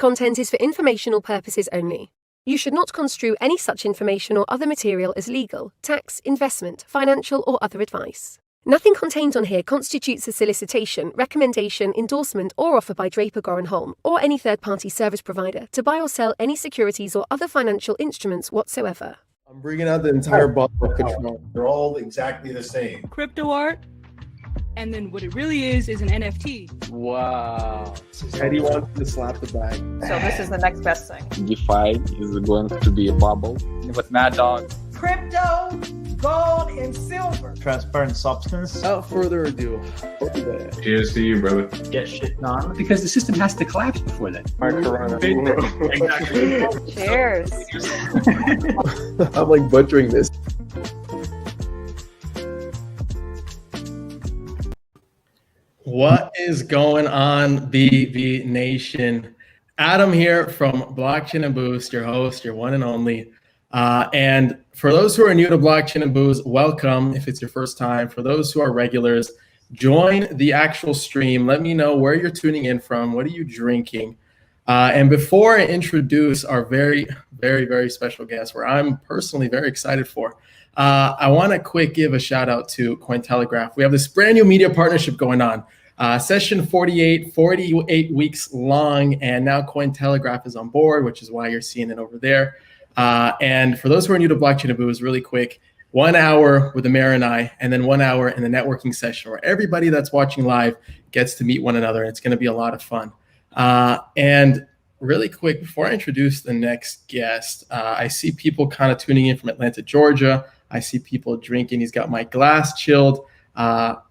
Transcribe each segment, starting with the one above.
content is for informational purposes only. You should not construe any such information or other material as legal, tax, investment, financial, or other advice. Nothing contained on here constitutes a solicitation, recommendation, endorsement, or offer by Draper Goren Holm or any third-party service provider to buy or sell any securities or other financial instruments whatsoever. I'm bringing out the entire bottle of Patron. They're all exactly the same. Crypto art, and then what it really is an NFT. Wow. Eddie wants to slap the bag. So this is the next best thing. DeFi is going to be a bubble. With Mad Dog. Crypto, gold, and silver. Transparent substance. Without further ado. Cheers to you, brother. Get shit on. Because the system has to collapse before that. Exactly. Cheers. I'm like butchering this. What is going on, BV Nation? Adam here from Blockchain and Boost, your host, your one and only. And for those who are new to Blockchain and Boost, welcome if it's your first time. For those who are regulars, join the actual stream. Let me know where you're tuning in from. What are you drinking? And before I introduce our very, very, very special guest, where I'm personally very excited for, I want to give a shout out to Cointelegraph. We have this brand new media partnership going on. Session 48 weeks long, and now Cointelegraph is on board, which is why you're seeing it over there. And for those who are new to Blockchain and Boost, really quick, 1 hour with the mayor and I, and then 1 hour in the networking session where everybody that's watching live gets to meet one another. It's going to be a lot of fun. And really quick, before I introduce the next guest, I see people kind of tuning in from Atlanta, Georgia. I see people drinking. He's got my glass chilled.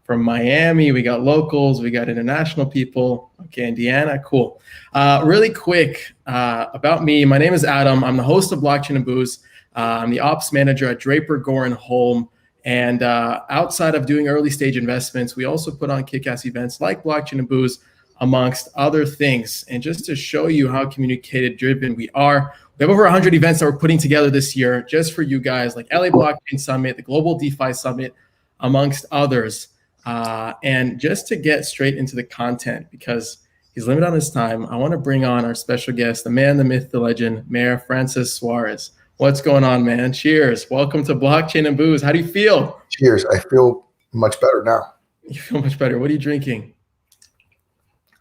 From Miami, we got locals, we got international people. Okay, Indiana, cool. Really quick about me, my name is Adam. I'm the host of Blockchain and Boost. I'm the ops manager at Draper Goren Holm. And outside of doing early stage investments, we also put on kick-ass events like Blockchain and Boost, amongst other things. And just to show you how communicated driven we are, we have over 100 events that we're putting together this year just for you guys, like LA Blockchain Summit, the Global DeFi Summit, amongst others. And just to get straight into the content, because he's limited on his time, I want to bring on our special guest, the man, the myth, the legend, Mayor Francis Suarez. What's going on, man? Cheers. Welcome to Blockchain and Booze. How do you feel? Cheers. I feel much better now. You feel much better. What are you drinking?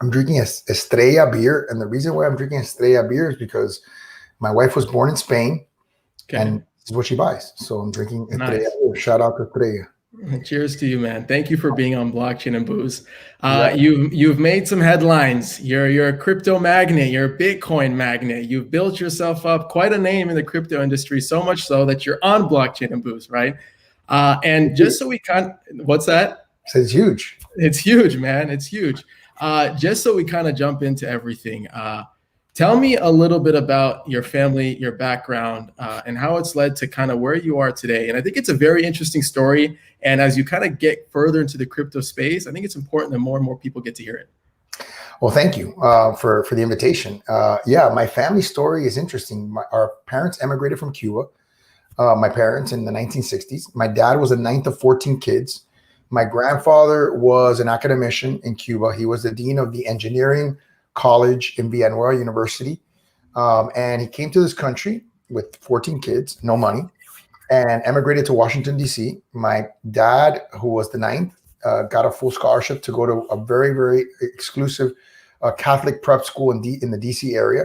I'm drinking Estrella beer. And the reason why I'm drinking Estrella beer is because my wife was born in Spain, and this is what she buys. So I'm drinking Estrella beer. Shout out to Estrella. Cheers to you, man. Thank you for being on Blockchain and Booze. You've made some headlines. You're a crypto magnate. You're a Bitcoin magnate. You've built yourself up quite a name in the crypto industry, so much so that you're on Blockchain and Booze, right? And just so we what's that? It's huge. It's huge, man. It's huge. Just so we kind of jump into everything. Tell me a little bit about your family, your background, and how it's led to kind of where you are today. And I think it's a very interesting story. And as you kind of get further into the crypto space, I think it's important that more and more people get to hear it. Well, thank you for the invitation. Yeah, my family story is interesting. Our parents emigrated from Cuba. My parents in the 1960s. My dad was the ninth of 14 kids. My grandfather was an academician in Cuba. He was the dean of the engineering college in Villanova University. And he came to this country with 14 kids, no money, and emigrated to Washington, D.C. My dad, who was the ninth, got a full scholarship to go to a very, very exclusive Catholic prep school in the D.C. area.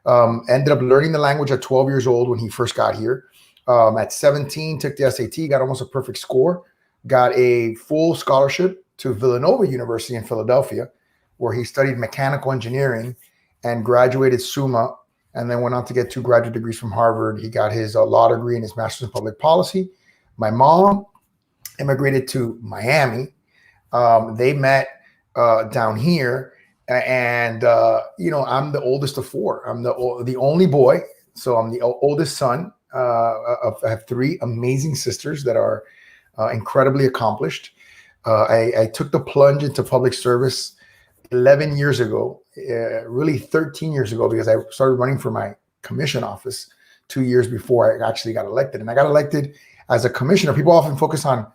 Ended up learning the language at 12 years old when he first got here. At 17, took the SAT, got almost a perfect score, got a full scholarship to Villanova University in Philadelphia, where he studied mechanical engineering and graduated summa, and then went on to get 2 graduate degrees from Harvard. He got his law degree and his master's in public policy. My mom immigrated to Miami. They met down here, and I'm the oldest of 4. I'm the only boy, so I'm the oldest son. I have 3 amazing sisters that are incredibly accomplished. I took the plunge into public service 11 years ago, really 13 years ago, because I started running for my commission office 2 years before I actually got elected. And I got elected as a commissioner. People often focus on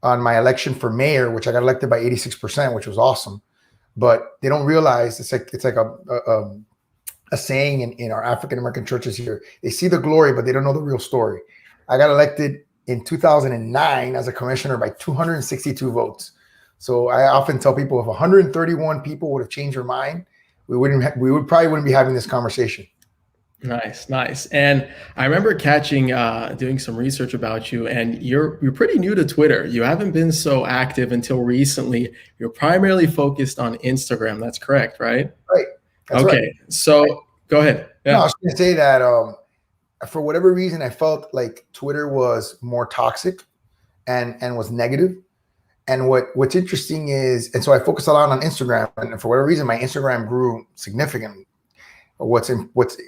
my election for mayor, which I got elected by 86%, which was awesome. But they don't realize it's like a saying in our African American churches here. They see the glory, but they don't know the real story. I got elected in 2009 as a commissioner by 262 votes. So I often tell people if 131 people would have changed their mind, we probably wouldn't be having this conversation. Nice. And I remember catching, doing some research about you, and you're pretty new to Twitter. You haven't been so active until recently. You're primarily focused on Instagram. That's correct, right? Right. That's okay. Right. So go ahead. Yeah. No, I was going to say that for whatever reason, I felt like Twitter was more toxic and was negative. And what's interesting is, and so I focused a lot on Instagram, and for whatever reason, my Instagram grew significantly. What's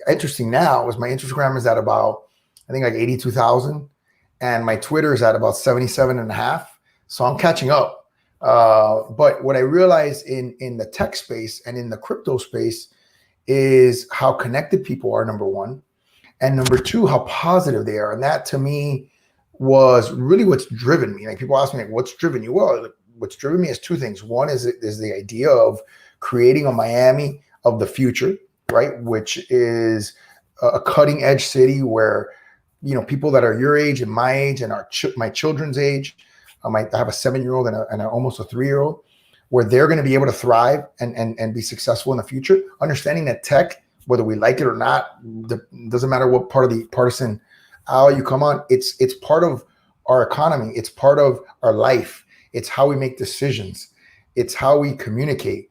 interesting now is my Instagram is at about, I think like 82,000, and my Twitter is at about 77.5. So I'm catching up. But what I realized in the tech space and in the crypto space is how connected people are, number one, and number two, how positive they are. And that to me was really what's driven me. Like people ask me, like, what's driven you? Well, what's driven me is two things. One is the idea of creating a Miami of the future, right? Which is a cutting edge city where, people that are your age and my age and my children's age, I have a 7-year-old and almost a 3-year-old, where they're going to be able to thrive and be successful in the future. Understanding that tech, whether we like it or not, doesn't matter what part of the partisan aisle you come on, it's part of our economy. It's part of our life. It's how we make decisions. It's how we communicate,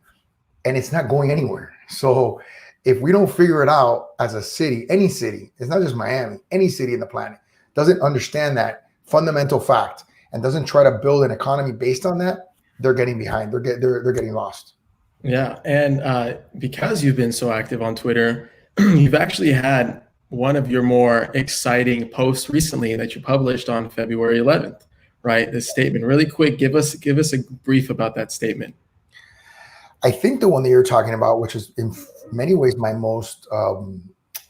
and it's not going anywhere. So if we don't figure it out as a city, any city, it's not just Miami, any city in the planet doesn't understand that fundamental fact and doesn't try to build an economy based on that, they're getting behind. They're getting lost. Yeah, and because you've been so active on Twitter, you've actually had one of your more exciting posts recently that you published on February 11th, right? This statement, really quick, give us a brief about that statement. I think the one that you're talking about, which is in many ways my most,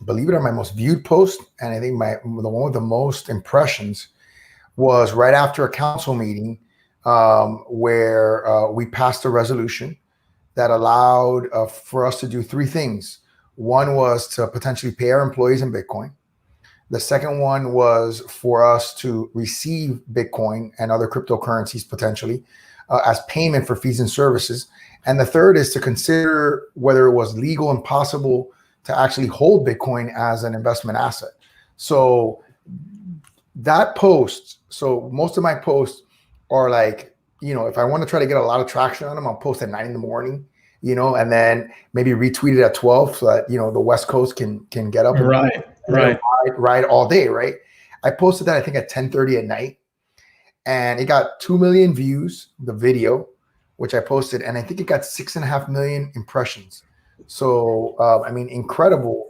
believe it or not, my most viewed post, and I think the one with the most impressions, was right after a council meeting where we passed a resolution that allowed for us to do three things. One was to potentially pay our employees in Bitcoin. The second one was for us to receive Bitcoin and other cryptocurrencies potentially as payment for fees and services. And the third is to consider whether it was legal and possible to actually hold Bitcoin as an investment asset. So that post, so most of my posts are like, if I want to try to get a lot of traction on them, I'll post at 9 in the morning, and then maybe retweet it at 12 so that, the West Coast can get up and ride all day, right? I posted that, I think, at 10:30 at night, and it got 2 million views, the video, which I posted, and I think it got 6.5 million impressions. So, incredible.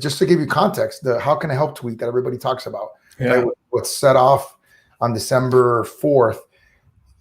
Just to give you context, the how can I help tweet that everybody talks about, right? What's set off on December 4th,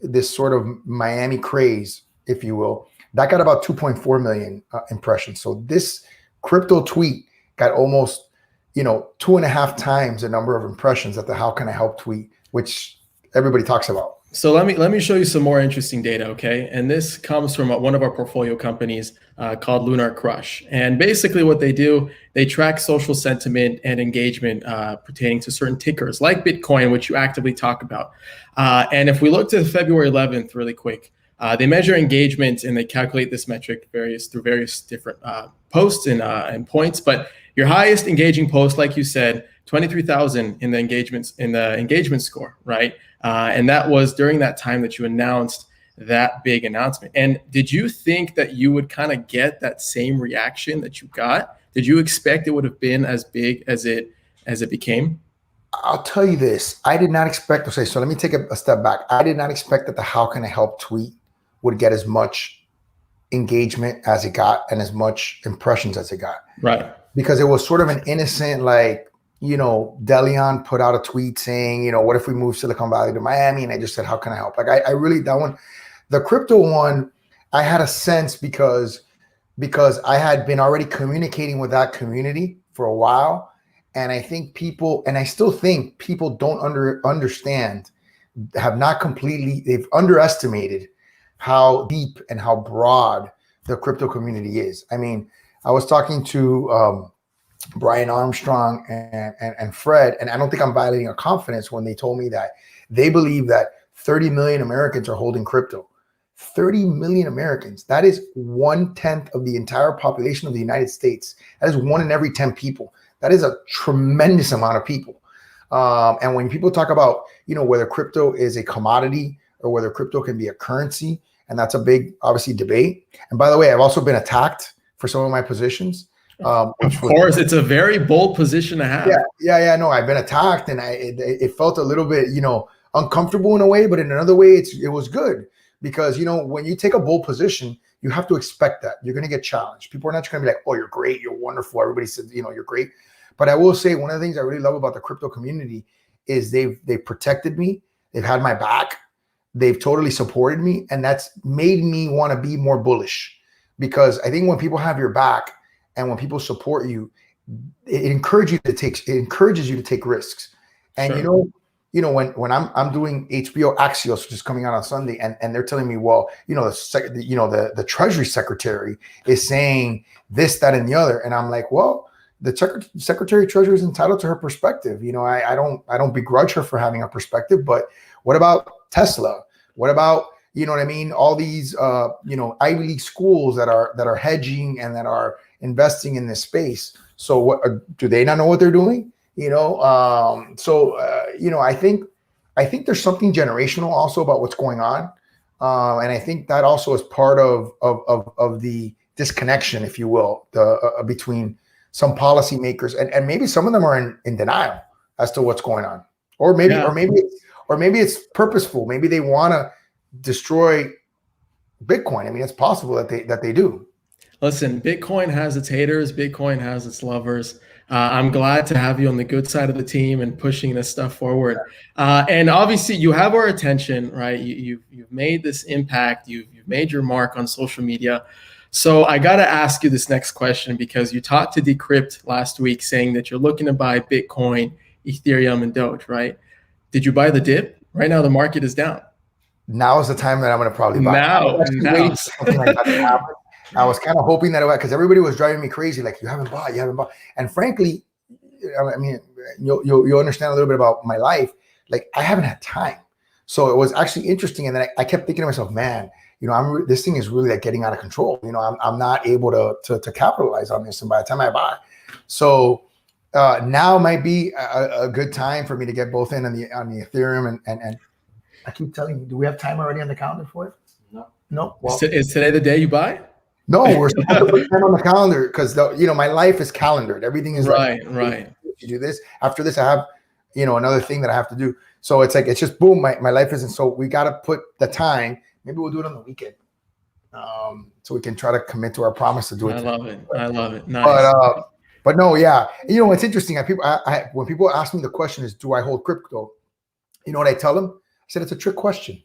this sort of Miami craze, if you will, that got about 2.4 million impressions. So this crypto tweet got almost, 2.5 times the number of impressions that the how can I help tweet, which everybody talks about. So let me show you some more interesting data, okay? And this comes from one of our portfolio companies called Lunar Crush. And basically what they do, they track social sentiment and engagement pertaining to certain tickers like Bitcoin, which you actively talk about. And if we look to February 11th really quick, they measure engagement and they calculate this metric through various different posts and points. But your highest engaging post, like you said, 23,000 in the engagement score, right? And that was during that time that you announced that big announcement. And did you think that you would kind of get that same reaction that you got? Did you expect it would have been as big as it became? I'll tell you this. I did not expect to say, so let me take a step back. I did not expect that the how can I help tweet would get as much engagement as it got and as much impressions as it got. Right. Because it was sort of an innocent, like, Delion put out a tweet saying, what if we move Silicon Valley to Miami? And I just said, how can I help? Like, I really, that one, the crypto one, I had a sense because I had been already communicating with that community for a while. And I think people, and I still think people don't understand, they've underestimated how deep and how broad the crypto community is. I mean, I was talking to Brian Armstrong and Fred, and I don't think I'm violating their confidence when they told me that they believe that 30 million Americans are holding crypto. 30 million Americans. That is 1/10 of the entire population of the United States. That is 1 in every 10 people. That is a tremendous amount of people. And when people talk about, whether crypto is a commodity or whether crypto can be a currency, and that's a big, obviously, debate. And by the way, I've also been attacked for some of my positions. Of course, it's a very bold position to have. Yeah. No, I've been attacked, and it felt a little bit, uncomfortable in a way, but in another way, it was good. Because, when you take a bold position, you have to expect that you're going to get challenged. People are not just going to be like, oh, you're great, you're wonderful. Everybody says, you're great. But I will say one of the things I really love about the crypto community is they've protected me. They've had my back. They've totally supported me. And that's made me want to be more bullish, because I think when people have your back and when people support you, it encourages you to take risks. And, Sure. When I'm doing HBO Axios, which is coming out on Sunday, and they're telling me, well, the Treasury Secretary is saying this, that, and the other, and I'm like, well, the Secretary of Treasury is entitled to her perspective. I don't begrudge her for having a perspective, but what about Tesla? What about all these Ivy League schools that are hedging and that are investing in this space? So what do they not know what they're doing? I think there's something generational also about what's going on. And I think that also is part of the disconnection, if you will, between some policymakers and maybe some of them are in denial as to what's going on, or maybe it's purposeful. Maybe they want to destroy Bitcoin. I mean, it's possible that they do. Listen, Bitcoin has its haters. Bitcoin has its lovers. I'm glad to have you on the good side of the team and pushing this stuff forward. And obviously, you have our attention, right? You've made this impact. You've made your mark on social media. So I got to ask you this next question, because you talked to Decrypt last week saying that you're looking to buy Bitcoin, Ethereum, and Doge, right? Did you buy the dip? Right now, the market is down. Now is the time that I'm going to probably buy. Now. Waiting for something like that to happen. I was kind of hoping that because everybody was driving me crazy, like, you haven't bought. And frankly, I mean, you'll understand a little bit about my life. Like, I haven't had time. So it was actually interesting. And then I kept thinking to myself, man, this thing is really like getting out of control. I'm not able to capitalize on this. And by the time I buy, so now might be a good time for me to get both in on the Ethereum and I keep telling you, do we have time already on the calendar for it? No. Well, is today the day you buy? No, we're supposed to put time on the calendar because my life is calendared. Everything is right. You do this. After this, I have another thing that I have to do. So it's like it's just boom. My life isn't. So we got to put the time. Maybe we'll do it on the weekend, so we can try to commit to our promise to do it. I love it. Nice. But no, yeah. It's interesting. When people ask me the question is, do I hold crypto? You know what I tell them? I said it's a trick question,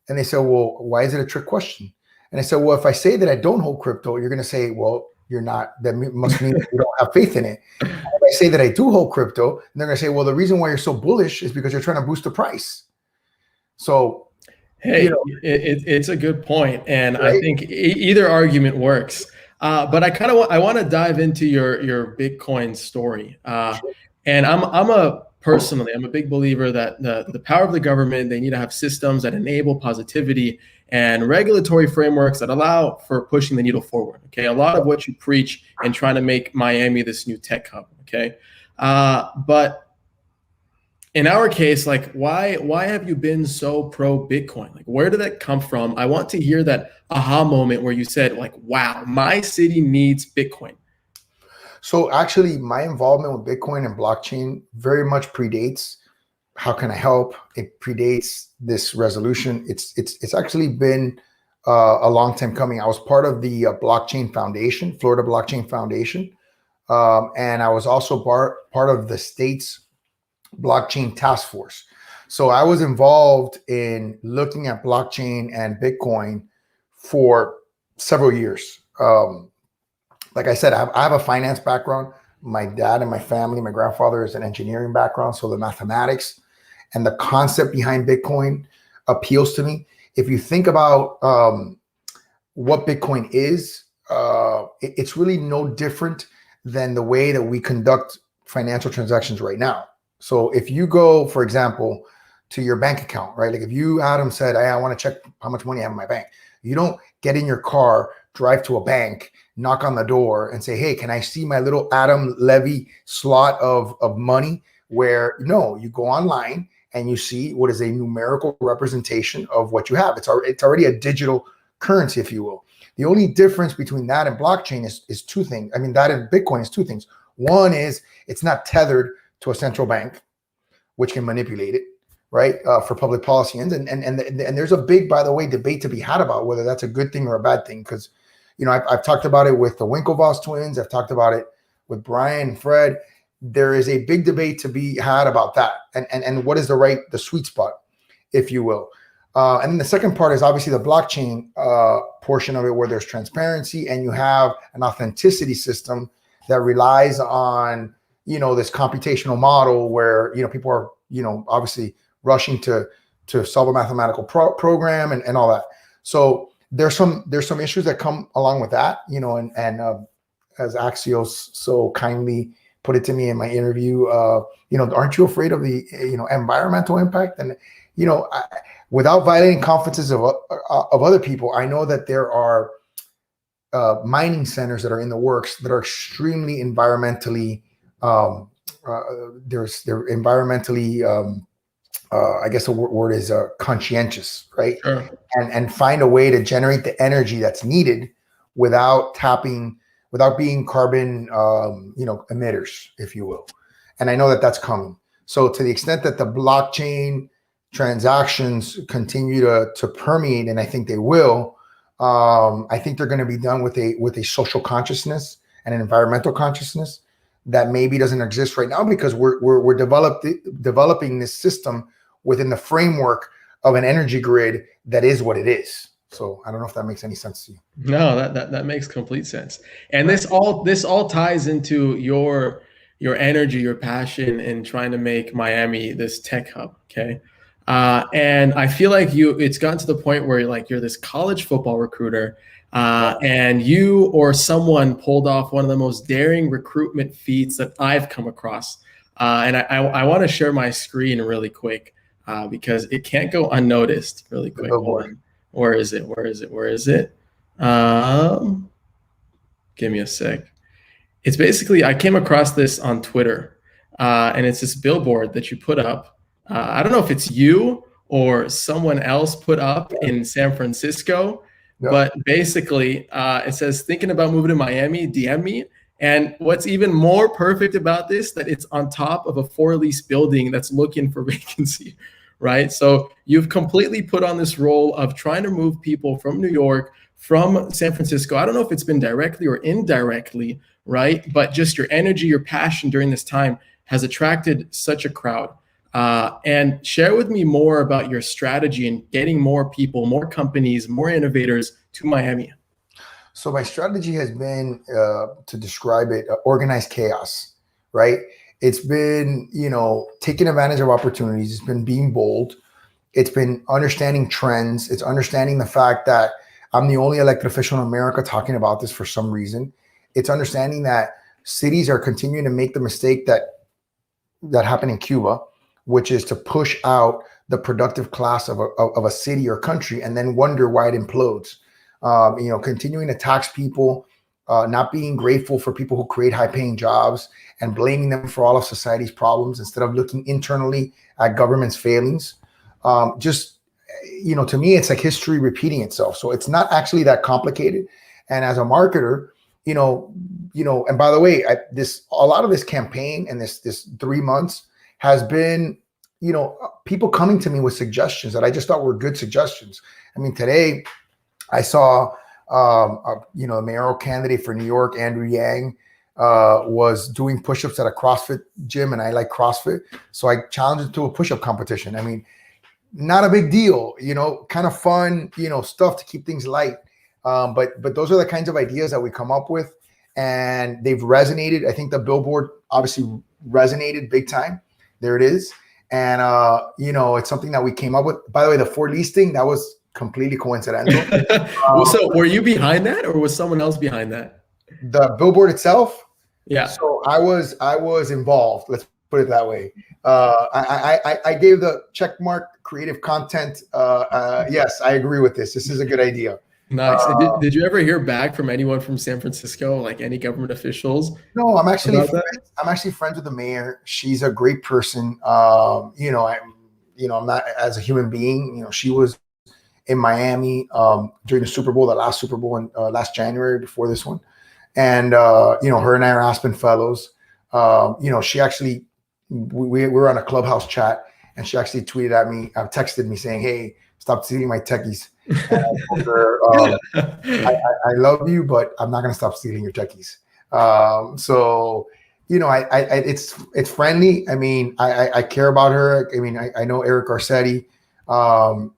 and they say, well, why is it a trick question? And I said, well, if I say that I don't hold crypto, you're going to say, well, you're not. That must mean that you don't have faith in it. And if I say that I do hold crypto, and they're going to say, well, the reason why you're so bullish is because you're trying to boost the price. So, hey, it's a good point, and right? I think either argument works. But I want to dive into your Bitcoin story, and I'm a big believer that the power of the government, they need to have systems that enable positivity and regulatory frameworks that allow for pushing the needle forward. Okay, a lot of what you preach and trying to make Miami this new tech hub. Okay, but in our case, like, why have you been so pro Bitcoin? Like, where did that come from? I want to hear that aha moment where you said, like, wow, my city needs Bitcoin. So actually, my involvement with Bitcoin and blockchain very much predates How Can I Help? It predates this resolution. It's actually been a long time coming. I was part of the Blockchain Foundation, Florida Blockchain Foundation, and I was also part of the state's blockchain task force. So I was involved in looking at blockchain and Bitcoin for several years. Like I said, I have a finance background. My dad and my family, my grandfather is an engineering background. So the mathematics and the concept behind Bitcoin appeals to me. If you think about what Bitcoin is, it's really no different than the way that we conduct financial transactions right now. So if you go, for example, to your bank account, right? Like if you, Adam, said, I want to check how much money I have in my bank. You don't get in your car, drive to a bank, knock on the door and say, hey, can I see my little Adam Levy slot of money? Where no, you go online and you see what is a numerical representation of what you have. It's already a digital currency, if you will. The only difference between that and blockchain is two things. I mean, that and Bitcoin is two things. One is it's not tethered to a central bank, which can manipulate it, right, for public policy ends. And there's a big, by the way, debate to be had about whether that's a good thing or a bad thing. Because, you know, I've talked about it with the Winklevoss twins. I've talked about it with Brian and Fred. There is a big debate to be had about that. And what is the sweet spot, if you will. And then the second part is obviously the blockchain portion of it, where there's transparency and you have an authenticity system that relies on, you know, this computational model where, you know, people are, you know, obviously rushing to solve a mathematical program and all that. So there's some issues that come along with that, you know, and as Axios so kindly put it to me in my interview, you know, aren't you afraid of the, you know, environmental impact? And, you know, without violating confidences of other people, I know that there are mining centers that are in the works that are extremely environmentally, they're environmentally, I guess the word is conscientious, right? Sure. And find a way to generate the energy that's needed without being carbon, you know, emitters, if you will. And I know that that's coming. So to the extent that the blockchain transactions continue to permeate, and I think they will, I think they're going to be done with a social consciousness and an environmental consciousness that maybe doesn't exist right now, because we're developing this system within the framework of an energy grid that is what it is. So I don't know if that makes any sense to you. No, that makes complete sense. And this all ties into your energy, your passion in trying to make Miami this tech hub. Okay. And I feel like it's gotten to the point where you're this college football recruiter, and you or someone pulled off one of the most daring recruitment feats that I've come across. And I want to share my screen really quick, because it can't go unnoticed really quick. Hold on. Where is it? Give me a sec. It's basically, I came across this on Twitter, and it's this billboard that you put up. I don't know if it's you or someone else put up in San Francisco, but basically it says, thinking about moving to Miami, DM me. And what's even more perfect about this, that it's on top of a for-lease building that's looking for vacancy, right? So you've completely put on this role of trying to move people from New York, from San Francisco. I don't know if it's been directly or indirectly, right? But just your energy, your passion during this time has attracted such a crowd. And share with me more about your strategy in getting more people, more companies, more innovators to Miami. So my strategy has been, to describe it, organized chaos, right? It's been, you know, taking advantage of opportunities. It's been being bold. It's been understanding trends. It's understanding the fact that I'm the only elected official in America talking about this for some reason. It's understanding that cities are continuing to make the mistake that happened in Cuba, which is to push out the productive class of a city or country and then wonder why it implodes. You know, continuing to tax people, not being grateful for people who create high-paying jobs and blaming them for all of society's problems instead of looking internally at government's failings. Just, you know, to me, it's like history repeating itself. So it's not actually that complicated. And as a marketer, you know, and by the way, a lot of this campaign and this 3 months has been, you know, people coming to me with suggestions that I just thought were good suggestions. I mean, today I saw, you know, a mayoral candidate for New York, Andrew Yang, was doing push-ups at a CrossFit gym, and I like CrossFit. So I challenged him to a push-up competition. I mean, not a big deal, you know, kind of fun, you know, stuff to keep things light. But those are the kinds of ideas that we come up with, and they've resonated. I think the billboard obviously resonated big time. There it is. And, you know, it's something that we came up with. By the way, the for lease thing, that was completely coincidental. Well, so were you behind that, or was someone else behind that? The billboard itself. Yeah. So I was involved. Let's put it that way. I gave the check mark creative content. Yes, I agree with this. This is a good idea. Nice. Did you ever hear back from anyone from San Francisco, like any government officials? No, I'm actually friends with the mayor. She's a great person. I'm not, as a human being. She was in Miami during the Super Bowl, the last Super Bowl in last January before this one, and her and I are Aspen fellows. She actually we were on a Clubhouse chat, and she actually tweeted at me, texted me saying, "Hey, stop stealing my techies." And I told her, I love you, but I'm not going to stop stealing your techies. It's friendly. I mean, I care about her. I mean, I know Eric Garcetti, and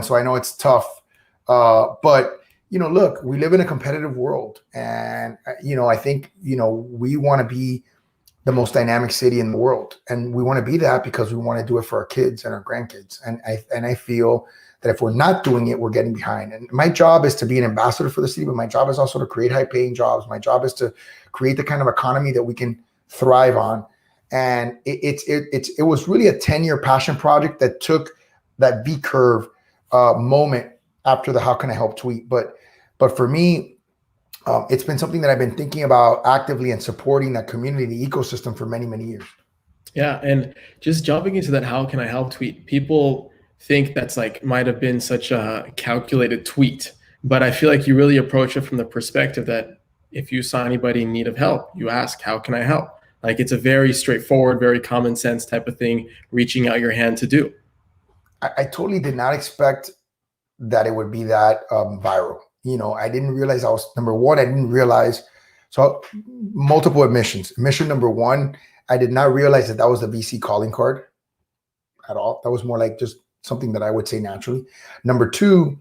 so I know it's tough. But look, we live in a competitive world, and I think we want to be the most dynamic city in the world, and we want to be that because we want to do it for our kids and our grandkids. And I feel that if we're not doing it, we're getting behind. And my job is to be an ambassador for the city, but my job is also to create high-paying jobs. My job is to create the kind of economy that we can thrive on. And it was really a 10-year passion project that took that V curve moment after the "How can I help" tweet. But for me, it's been something that I've been thinking about actively and supporting that community, the ecosystem, for many, many years. Yeah, and just jumping into that "How can I help" tweet, people think that's might have been such a calculated tweet, but I feel like you really approach it from the perspective that if you saw anybody in need of help, you ask, "How can I help?" It's a very straightforward, very common sense type of thing, reaching out your hand to do. I totally did not expect that it would be that viral. I didn't realize number one, I didn't realize. So multiple admissions. Admission number one, I did not realize that was the VC calling card at all. That was more like just something that I would say naturally. Number two,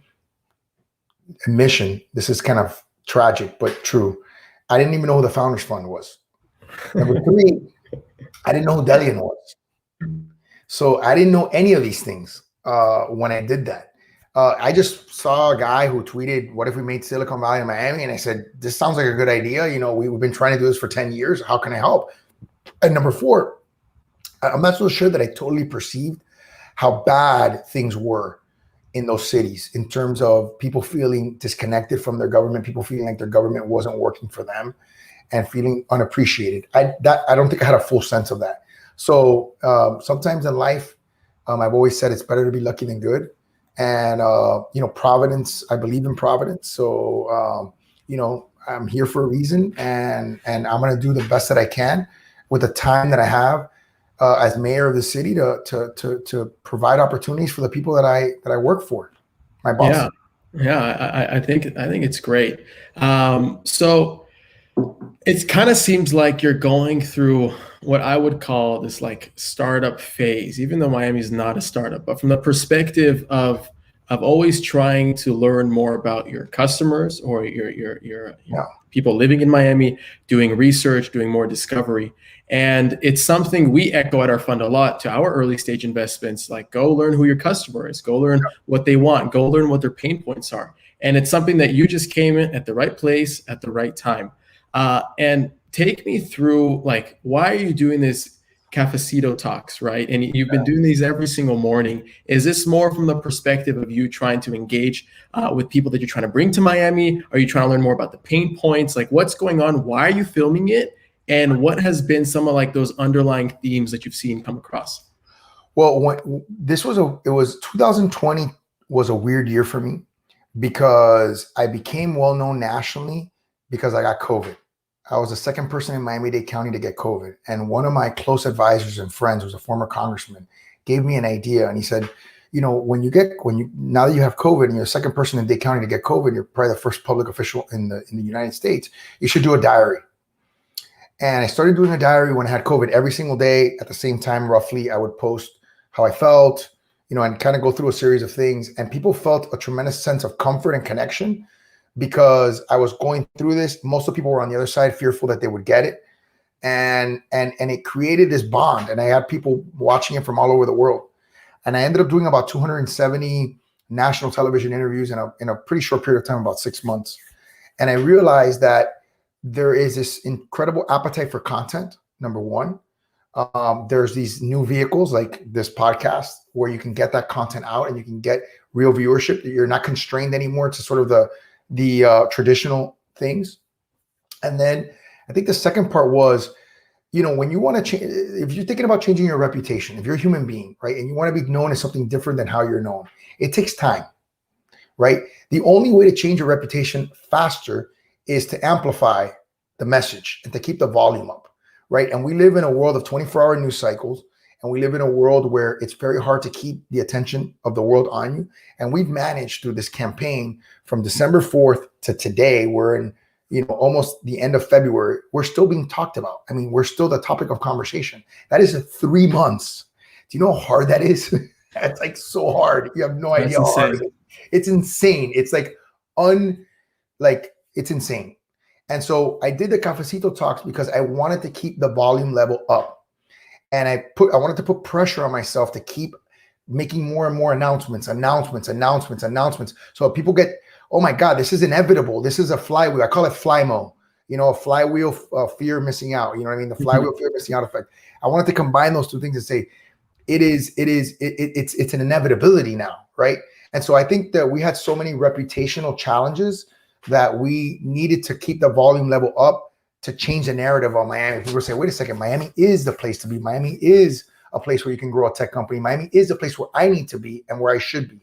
admission. This is kind of tragic, but true. I didn't even know who the Founders Fund was. Number three, I didn't know who Delian was. So I didn't know any of these things when I did that. I just saw a guy who tweeted, "What if we made Silicon Valley in Miami?" And I said, "This sounds like a good idea. We've been trying to do this for 10 years. How can I help?" And number four, I'm not so sure that I totally perceived how bad things were in those cities in terms of people feeling disconnected from their government, people feeling like their government wasn't working for them, and feeling unappreciated. I don't think I had a full sense of that. So sometimes in life, I've always said it's better to be lucky than good. And, Providence, I believe in Providence. So, I'm here for a reason, and I'm going to do the best that I can with the time that I have as mayor of the city to provide opportunities for the people that I work for, my boss. Yeah. I think it's great. So it kind of seems like you're going through what I would call this startup phase, even though Miami is not a startup, but from the perspective of always trying to learn more about your customers or your people living in Miami, doing research, doing more discovery. And it's something we echo at our fund a lot to our early stage investments, go learn who your customer is, go learn what they want, go learn what their pain points are. And it's something that you just came in at the right place at the right time. And take me through why are you doing this Cafecito talks, right? And you've been doing these every single morning. Is this more from the perspective of you trying to engage with people that you're trying to bring to Miami? Are you trying to learn more about the pain points? What's going on? Why are you filming it? And what has been some of those underlying themes that you've seen come across? Well, it was 2020 was a weird year for me because I became well-known nationally because I got COVID. I was the second person in Miami-Dade County to get COVID. And one of my close advisors and friends, who's a former congressman, gave me an idea. And he said, now that you have COVID and you're the second person in Dade County to get COVID, you're probably the first public official in the United States, you should do a diary. And I started doing a diary when I had COVID every single day. At the same time, roughly, I would post how I felt, and kind of go through a series of things. And people felt a tremendous sense of comfort and connection because I was going through this. Most of the people were on the other side, fearful that they would get it. And it created this bond. And I had people watching it from all over the world. And I ended up doing about 270 national television interviews in a pretty short period of time, about 6 months. And I realized that there is this incredible appetite for content, number one. There's these new vehicles like this podcast where you can get that content out and you can get real viewership. You're not constrained anymore to sort of the traditional things. And then I think the second part was, when you want to change, if you're thinking about changing your reputation, if you're a human being, right, and you want to be known as something different than how you're known, it takes time, right? The only way to change your reputation faster is to amplify the message and to keep the volume up, right? And we live in a world of 24-hour news cycles, and we live in a world where it's very hard to keep the attention of the world on you. And we've managed through this campaign from December 4th to today, we're in almost the end of February, we're still being talked about. I mean, we're still the topic of conversation. That is 3 months. Do you know how hard that is? It's like so hard. You have no idea how hard it is. It's insane. It's it's insane. And so I did the Cafecito talks because I wanted to keep the volume level up. And I wanted to put pressure on myself to keep making more and more announcements. So people get, oh my God, this is inevitable. This is a flywheel. I call it FlyMo, a flywheel fear of missing out. You know what I mean? The flywheel fear of missing out effect. I wanted to combine those two things and say, it's an inevitability now, right? And so I think that we had so many reputational challenges that we needed to keep the volume level up to change the narrative on Miami. People say, wait a second, Miami is the place to be. Miami is a place where you can grow a tech company. Miami is the place where I need to be and where I should be.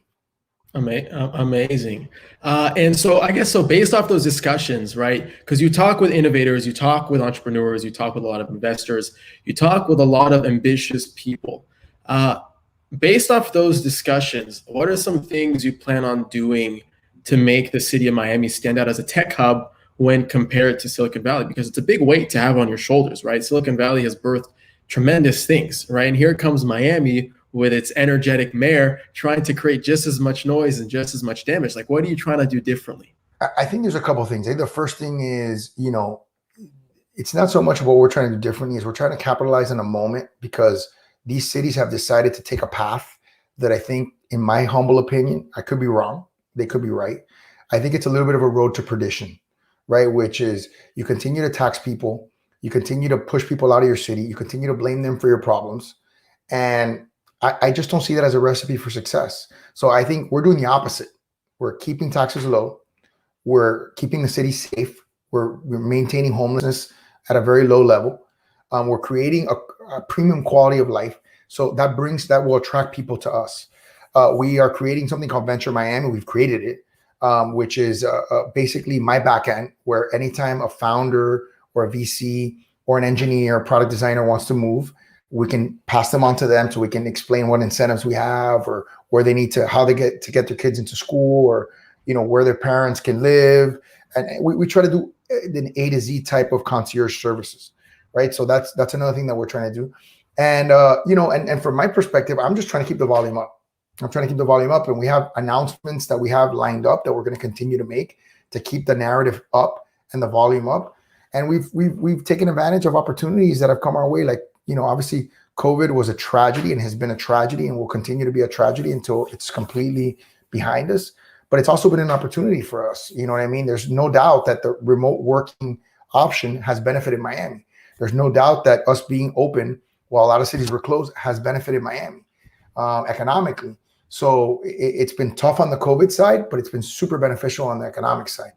Amazing. And so I guess, based off those discussions, right? Because you talk with innovators, you talk with entrepreneurs, you talk with a lot of investors, you talk with a lot of ambitious people. Based off those discussions, what are some things you plan on doing to make the city of Miami stand out as a tech hub when compared to Silicon Valley? Because it's a big weight to have on your shoulders, right? Silicon Valley has birthed tremendous things, right? And here comes Miami with its energetic mayor trying to create just as much noise and just as much damage. Like, what are you trying to do differently? I think there's a couple of things. I think the first thing is, it's not so much what we're trying to do differently, is we're trying to capitalize on a moment, because these cities have decided to take a path that I think, in my humble opinion, I could be wrong, they could be right. I think it's a little bit of a road to perdition, right? Which is, you continue to tax people, you continue to push people out of your city, you continue to blame them for your problems. And I just don't see that as a recipe for success. So I think we're doing the opposite. We're keeping taxes low. We're keeping the city safe. We're maintaining homelessness at a very low level. We're creating a premium quality of life. So that will attract people to us. We are creating something called Venture Miami. We've created it, which is basically my back end, where anytime a founder or a VC or an engineer or product designer wants to move, we can pass them on to them, so we can explain what incentives we have, or where they need to, how they get their kids into school, or where their parents can live. And we try to do an A to Z type of concierge services, right? So that's another thing that we're trying to do. And and from my perspective, I'm just trying to keep the volume up. I'm trying to keep the volume up, and we have announcements that we have lined up that we're going to continue to make to keep the narrative up and the volume up. And we've taken advantage of opportunities that have come our way, like, obviously COVID was a tragedy and has been a tragedy and will continue to be a tragedy until it's completely behind us. But it's also been an opportunity for us. You know what I mean? There's no doubt that the remote working option has benefited Miami. There's no doubt that us being open while a lot of cities were closed has benefited Miami economically. So it's been tough on the COVID side, but it's been super beneficial on the economic side.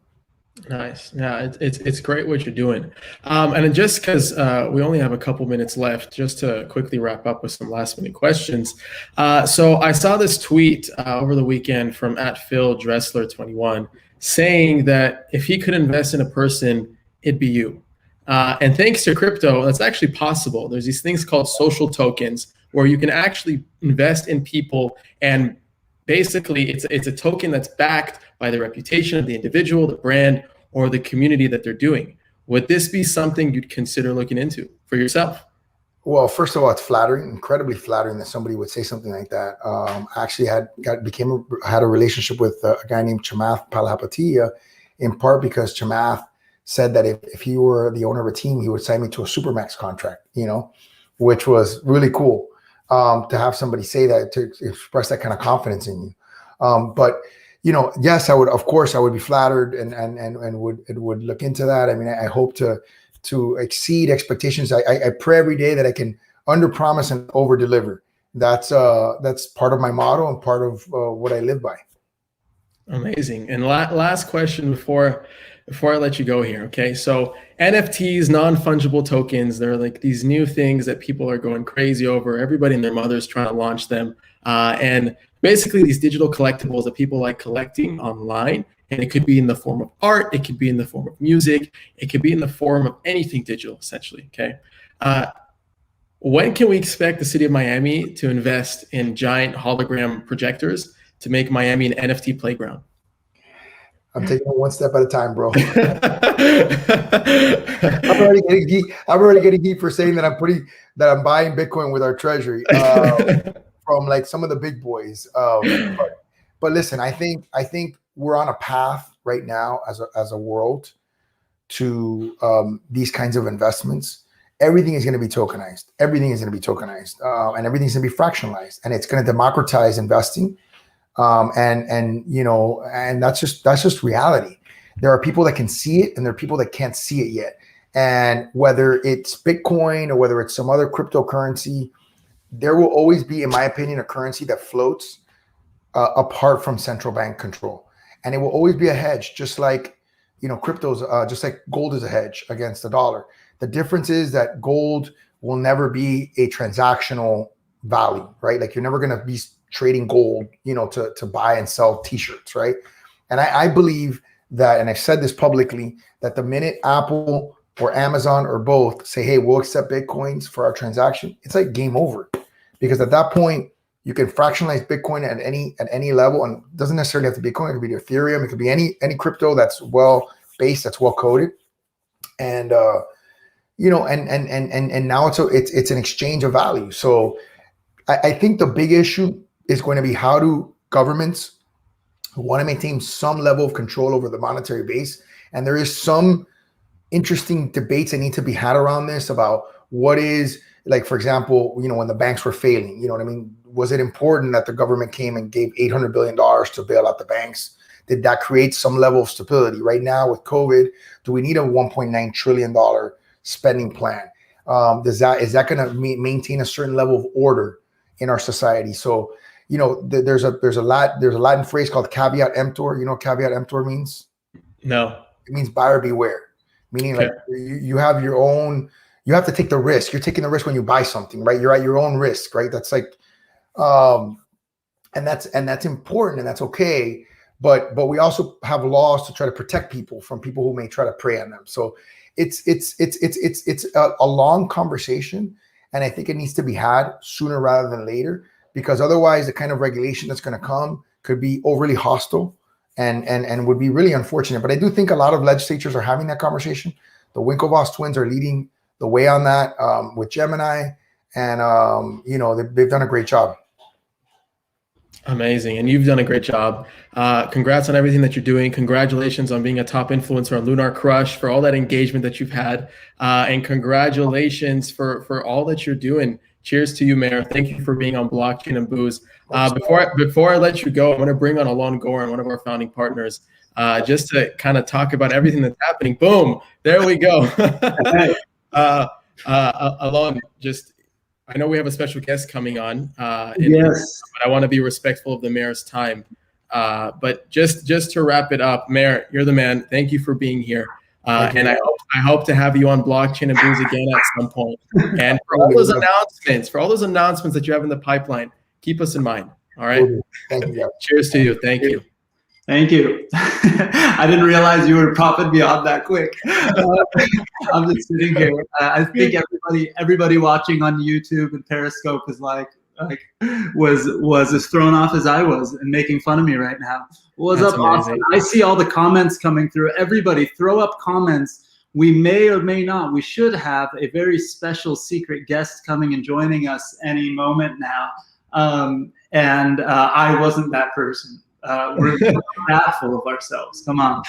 Nice. Yeah, it's great what you're doing. And just because we only have a couple minutes left, just to quickly wrap up with some last minute questions. So I saw this tweet over the weekend from @PhilDressler21 saying that if he could invest in a person, it'd be you. And thanks to crypto, that's actually possible. There's these things called social tokens where you can actually invest in people, and basically it's a token that's backed by the reputation of the individual, the brand, or the community that they're doing. Would this be something you'd consider looking into for yourself? Well, first of all, it's flattering, incredibly flattering that somebody would say something like that. I actually had a relationship with a guy named Chamath Palihapitiya, in part because Chamath said that if he were the owner of a team, he would sign me to a Supermax contract, which was really cool to have somebody say that, to express that kind of confidence in you. But yes, I would, of course, I would be flattered and would look into that. I mean, I hope to exceed expectations. I pray every day that I can under promise and over deliver. That's part of my motto and part of what I live by. Amazing. And last question before I let you go here. Okay. So NFTs, non-fungible tokens, they're like these new things that people are going crazy over. Everybody and their mother's trying to launch them. And basically these digital collectibles that people like collecting online. And it could be in the form of art. It could be in the form of music. It could be in the form of anything digital, essentially. Okay. When can we expect the city of Miami to invest in giant hologram projectors to make Miami an NFT playground? I'm taking it one step at a time, bro. I'm already getting geek for saying that I'm buying Bitcoin with our treasury from like some of the big boys. But listen, I think we're on a path right now as a world to these kinds of investments. Everything is going to be tokenized. Everything is going to be tokenized, and everything's going to be fractionalized, and it's going to democratize investing. And that's just reality. There are people that can see it, and there are people that can't see it yet. And whether it's Bitcoin or whether it's some other cryptocurrency, there will always be, in my opinion, a currency that floats apart from central bank control, and it will always be a hedge, just like cryptos, just like gold is a hedge against the dollar. The difference is that gold will never be a transactional value, right? Like you're never going to be trading gold, to buy and sell t-shirts, right? And I believe that, and I've said this publicly, that the minute Apple or Amazon or both say, hey, we'll accept Bitcoins for our transaction, it's like game over. Because at that point, you can fractionalize Bitcoin at any level, and it doesn't necessarily have to be Bitcoin. It could be Ethereum. It could be any crypto that's well-based, that's well-coded. And and now it's an exchange of value. So I think the big issue is going to be, how do governments who want to maintain some level of control over the monetary base, and there is some interesting debates that need to be had around this about what is, like, for example, when the banks were failing, what I mean? Was it important that the government came and gave $800 billion to bail out the banks? Did that create some level of stability? Right now with COVID, do we need a $1.9 trillion spending plan? Is that going to maintain a certain level of order in our society? So, there's a Latin phrase called caveat emptor. You know what caveat emptor means? No. It means buyer beware, meaning like you have your own, you have to take the risk. You're taking the risk when you buy something, right? You're at your own risk, right? That's like, and that's important, and that's okay. But we also have laws to try to protect people from people who may try to prey on them. So it's a long conversation, and I think it needs to be had sooner rather than later, because otherwise the kind of regulation that's going to come could be overly hostile and would be really unfortunate. But I do think a lot of legislatures are having that conversation. The Winklevoss twins are leading the way on that with Gemini, and they've done a great job. Amazing. And you've done a great job. Congrats on everything that you're doing. Congratulations on being a top influencer on Lunar Crush, for all that engagement that you've had. And congratulations for all that you're doing. Cheers to you, Mayor. Thank you for being on Blockchain and Booze. Before I let you go, I'm going to bring on Alon Goran, one of our founding partners, just to kind of talk about everything that's happening. Boom. There we go. Alon, I know we have a special guest coming on. Yes. But I want to be respectful of the mayor's time. But just to wrap it up, Mayor, you're the man. Thank you for being here. And I hope to have you on Blockchain and Booze again at some point. And for all those announcements that you have in the pipeline, keep us in mind. All right. Thank you. Cheers to you. Thank you. Thank you. I didn't realize you would profit beyond that quick. I'm just sitting here. I think everybody watching on YouTube and Periscope is was as thrown off as I was and making fun of me right now. What's up, Austin? I see all the comments coming through. Everybody throw up comments. We may or may not. We should have a very special secret guest coming and joining us any moment now. And I wasn't that person. We're that full of ourselves. Come on.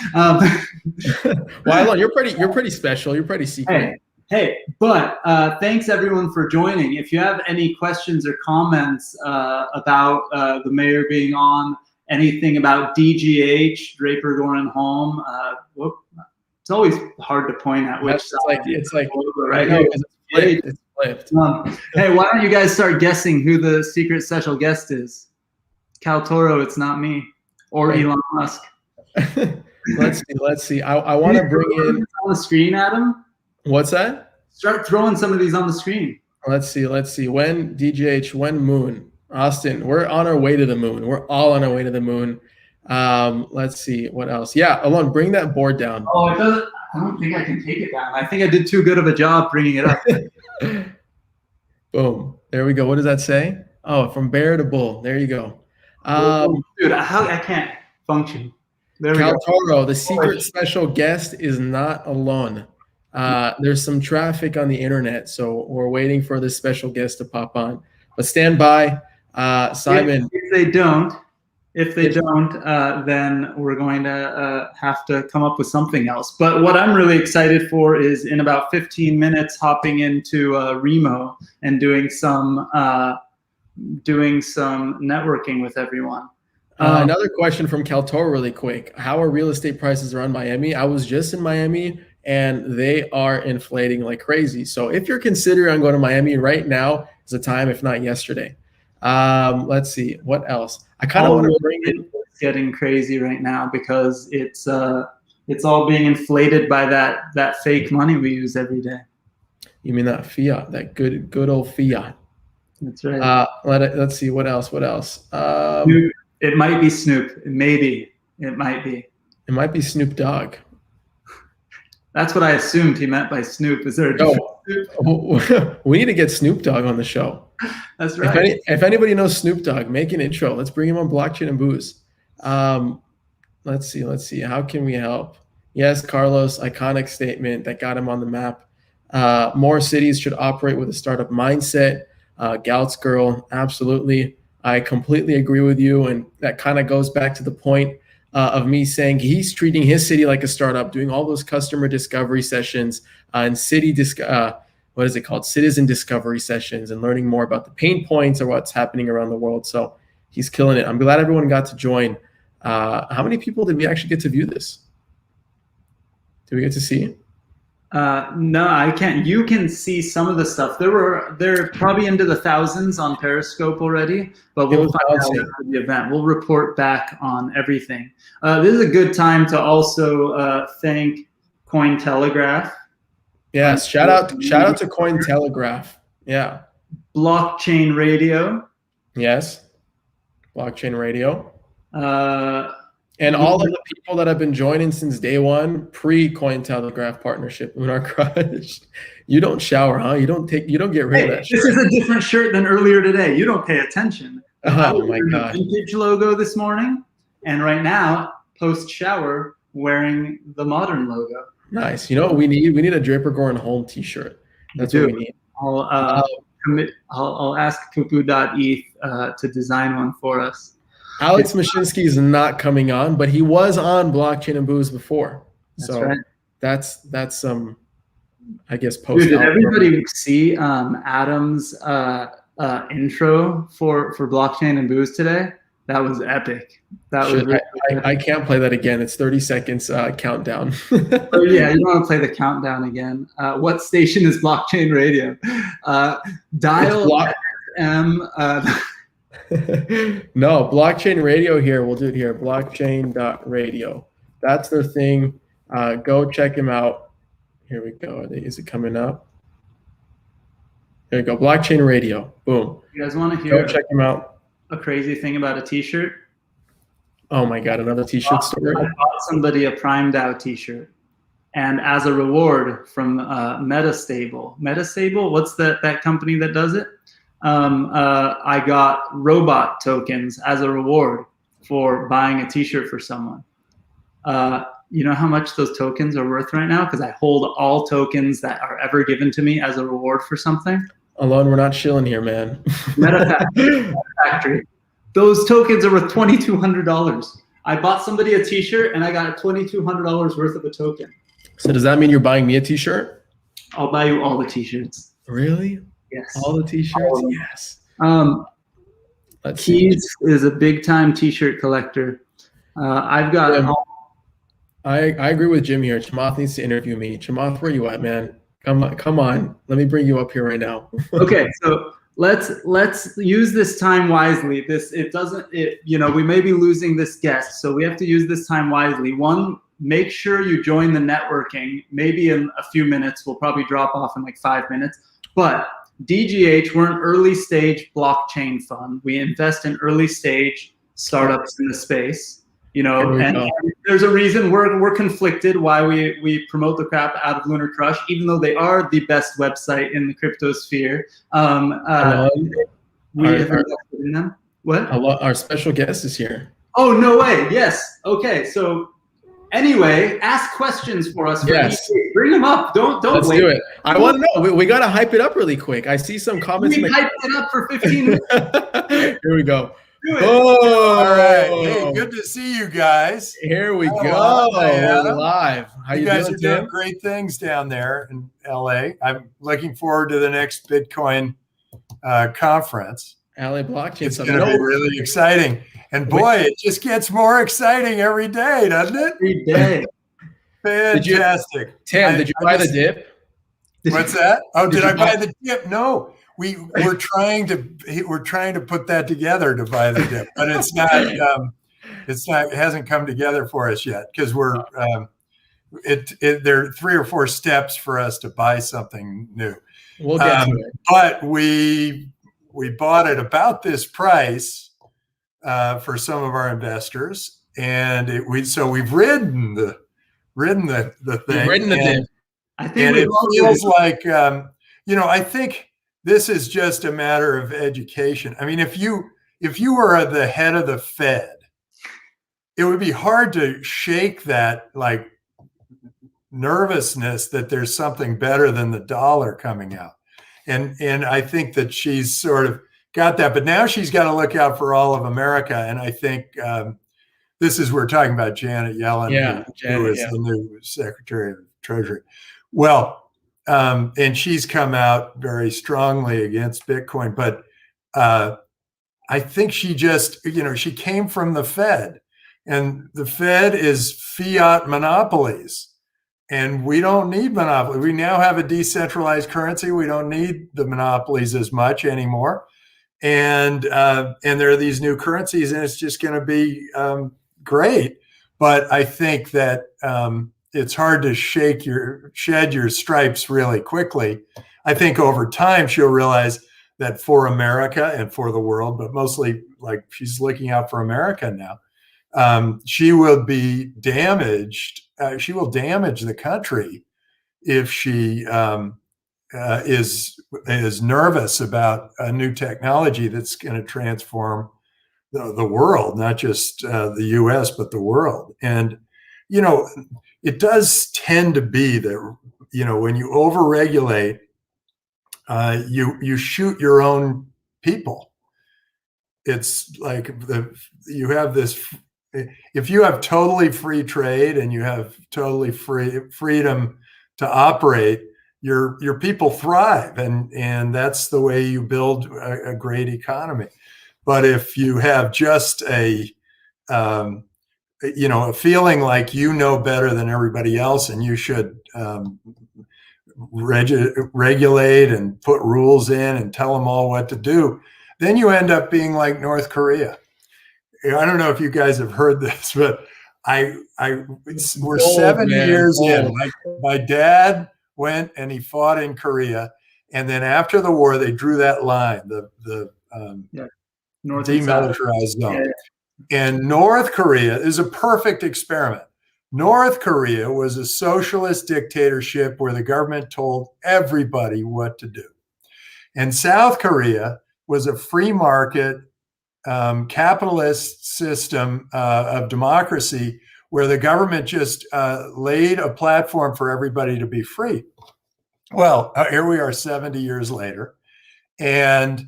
Well, you're pretty special. You're pretty secret. Hey, but thanks everyone for joining. If you have any questions or comments about the mayor being on anything about DGH, Draper Goren Home. It's always hard to point at which side. It's like right here. here. It's flipped. Hey, why don't you guys start guessing who the secret special guest is? Cal Toro, it's not me. Or Elon Musk. Let's see. I want to bring in on the screen, Adam. What's that? Start throwing some of these on the screen. Let's see. When DGH, when moon? Austin, we're on our way to the moon. We're all on our way to the moon. Let's see what else. Yeah, Alon, bring that board down. Oh, it doesn't. I don't think I can take it down. I think I did too good of a job bringing it up. Boom. There we go. What does that say? Oh, from bear to bull. There you go. Dude, I can't function. There we Cal go. Toro, the secret special guest is not alone. There's some traffic on the internet, so we're waiting for this special guest to pop on. But stand by, Simon. If they don't, then we're going to have to come up with something else. But what I'm really excited for is in about 15 minutes, hopping into Remo and doing some networking with everyone. Another question from Cal Toro really quick. How are real estate prices around Miami? I was just in Miami and they are inflating like crazy. So if you're considering going to Miami right now is the time, if not yesterday. Let's see what else. I kind of want to bring in. It's getting crazy right now because it's all being inflated by that fake money we use every day. You mean that fiat, that good old fiat? That's right. Let's see what else. It might be Snoop. It might be. It might be Snoop Dogg. That's what I assumed he meant by Snoop. Is there a different Snoop? We need to get Snoop Dogg on the show. That's right. If anybody knows Snoop Dogg, make an intro. Let's bring him on Blockchain and Booze. Let's see. How can we help? Yes, Carlos, iconic statement that got him on the map. More cities should operate with a startup mindset. Gouts girl, absolutely. I completely agree with you. And that kind of goes back to the point of me saying he's treating his city like a startup, doing all those customer discovery sessions and citizen discovery sessions and learning more about the pain points or what's happening around the world. So he's killing it. I'm glad everyone got to join. How many people did we actually get to view this? Did we get to see? No, I can't. You can see some of the stuff. They're probably into the thousands on Periscope already, but we'll find out after the event. We'll report back on everything. This is a good time to also thank Cointelegraph. Yes, shout out to Cointelegraph. Yeah. Blockchain Radio. Yes. Blockchain Radio. And all of the people that have been joining since day one, pre-Cointelegraph partnership, Lunar Crush. You don't shower, huh? You don't get rid of that shirt. This is a different shirt than earlier today. You don't pay attention. Oh my God. Vintage logo this morning, and right now, post-shower, wearing the modern logo. Nice. You know what we need? We need a Draper Goren Home t-shirt. That's what we need. I'll ask Pupu.eth to design one for us. Alex Mashinsky is not coming on, but he was on Blockchain and Booze before. So right. that's I guess post. Dude, did everybody see Adam's intro for Blockchain and Booze today? That was epic. I can't play that again. It's 30 seconds countdown. Oh yeah, you don't want to play the countdown again. What station is Blockchain Radio? Dial FM. No, Blockchain Radio here. We'll do it here. Blockchain.radio. That's their thing. Go check him out. Here we go. Is it coming up? There you go. Blockchain Radio. Boom. You guys want to hear? Go check him out. A crazy thing about a t-shirt? Oh my God, another t-shirt story. I bought somebody a Prime DAO t-shirt. And as a reward from Metastable, what's that company that does it? I got robot tokens as a reward for buying a t-shirt for someone. You know how much those tokens are worth right now? Because I hold all tokens that are ever given to me as a reward for something. Alone, we're not chilling here, man. Metafactory. Those tokens are worth $2,200. I bought somebody a t-shirt and I got $2,200 worth of a token. So does that mean you're buying me a t-shirt? I'll buy you all the t-shirts. Really? Yes. All the t-shirts? Yes. Let's see. Keys is a big time T-shirt collector. I've got. Jim, I agree with Jim here. Chamath needs to interview me. Chamath, where you at, man? Come on. Let me bring you up here right now. Okay, so let's use this time wisely. We may be losing this guest, so we have to use this time wisely. One, make sure you join the networking. Maybe in a few minutes, we'll probably drop off in like 5 minutes. But DGH, we're an early stage blockchain fund. We invest in early stage startups in the space. And there's a reason we're conflicted why we promote the crap out of Lunar Crush, even though they are the best website in the crypto sphere. We have invested in them. What? Our special guest is here. Oh, no way. Yes. Okay. So anyway, ask questions for us. Yes. Bring them up. Don't Let's wait. do it. I want to know. We got to hype it up really quick. I see some comments. We hyped it up for 15 minutes. Here we go. Oh, all right. Hey, good to see you guys. Here we go. Hi, We're live. How you guys doing, are doing Tim? great things down there in LA. I'm looking forward to the next Bitcoin conference. LA Blockchain. It's going to be really exciting. And boy, it just gets more exciting every day, doesn't it? Every day. Fantastic. Tim, did you buy the dip? What's that? Oh, did I buy the dip? No. We're trying to put that together to buy the dip, but it hasn't come together for us yet because there are 3 or 4 steps for us to buy something new. We'll get to it. But we bought at about this price for some of our investors, and we've ridden the thing. We've ridden the dip. I think it feels like I think this is just a matter of education. I mean, if you were the head of the Fed, it would be hard to shake that like nervousness that there's something better than the dollar coming out. And I think that she's sort of got that, but now she's got to look out for all of America. And I think we're talking about Janet Yellen, who is the new Secretary of Treasury. Well, and she's come out very strongly against Bitcoin, but I think she just, she came from the Fed, and the Fed is fiat monopolies, and we don't need monopoly. We now have a decentralized currency. We don't need the monopolies as much anymore. And there are these new currencies, and it's just going to be great. But I think that it's hard to shed your stripes really quickly. I think over time she'll realize that for America and for the world, but mostly like she's looking out for America now, she will be damaged. She will damage the country if she is nervous about a new technology that's going to transform the world, not just the U.S., but the world. And it does tend to be that, when you overregulate, you shoot your own people. It's like you have this, if you have totally free trade and you have totally freedom to operate, your people thrive, and that's the way you build a great economy. But if you have just a feeling like better than everybody else, and you should regulate and put rules in and tell them all what to do, then you end up being like North Korea. I don't know if you guys have heard this, but we're 7 years in. My dad went and he fought in Korea, and then after the war, they drew that line, the demilitarized zone. Yeah. And North Korea is a perfect experiment. North Korea was a socialist dictatorship where the government told everybody what to do. And South Korea was a free market capitalist system of democracy where the government just laid a platform for everybody to be free. Well, here we are 70 years later, and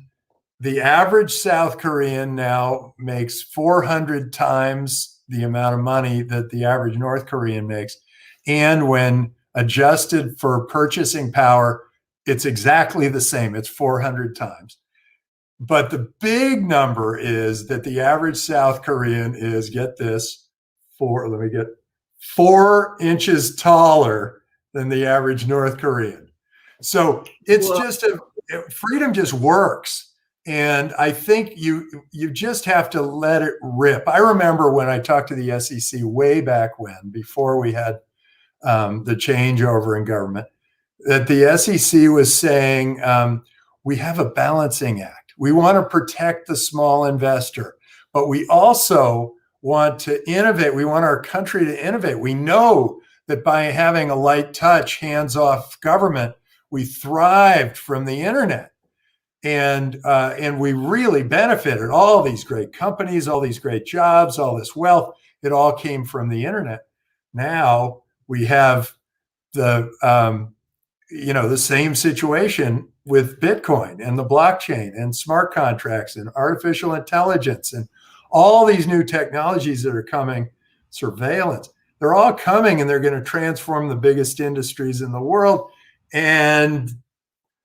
the average South Korean now makes 400 times the amount of money that the average North Korean makes. And when adjusted for purchasing power, it's exactly the same. It's 400 times. But the big number is that the average South Korean is, get this, 4 inches taller than the average North Korean. So it's freedom just works. And I think you just have to let it rip. I remember when I talked to the SEC way back when, before we had the changeover in government, that the SEC was saying, we have a balancing act. We want to protect the small investor, but we also want to innovate. We want our country to innovate. We know that by having a light touch, hands-off government, we thrived from the internet. And we really benefited. All these great companies, all these great jobs, all this wealth, it all came from the internet. Now we have the same situation with Bitcoin and the blockchain and smart contracts and artificial intelligence and all these new technologies that are coming, surveillance. They're all coming, and they're going to transform the biggest industries in the world. And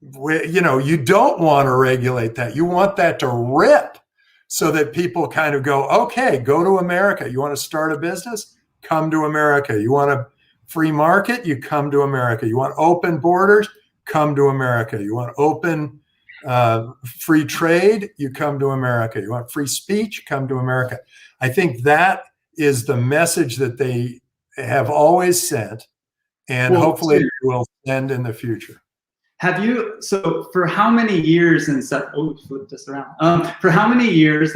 you don't want to regulate that. You want that to rip, so that people kind of go, okay, go to America. You want to start a business? Come to America. You want a free market? You come to America. You want open borders? Come to America. You want open free trade? You come to America. You want free speech? Come to America. I think that is the message that they have always sent, and hopefully will send in the future. Have you, so for how many years and stuff, flip this around. For how many years,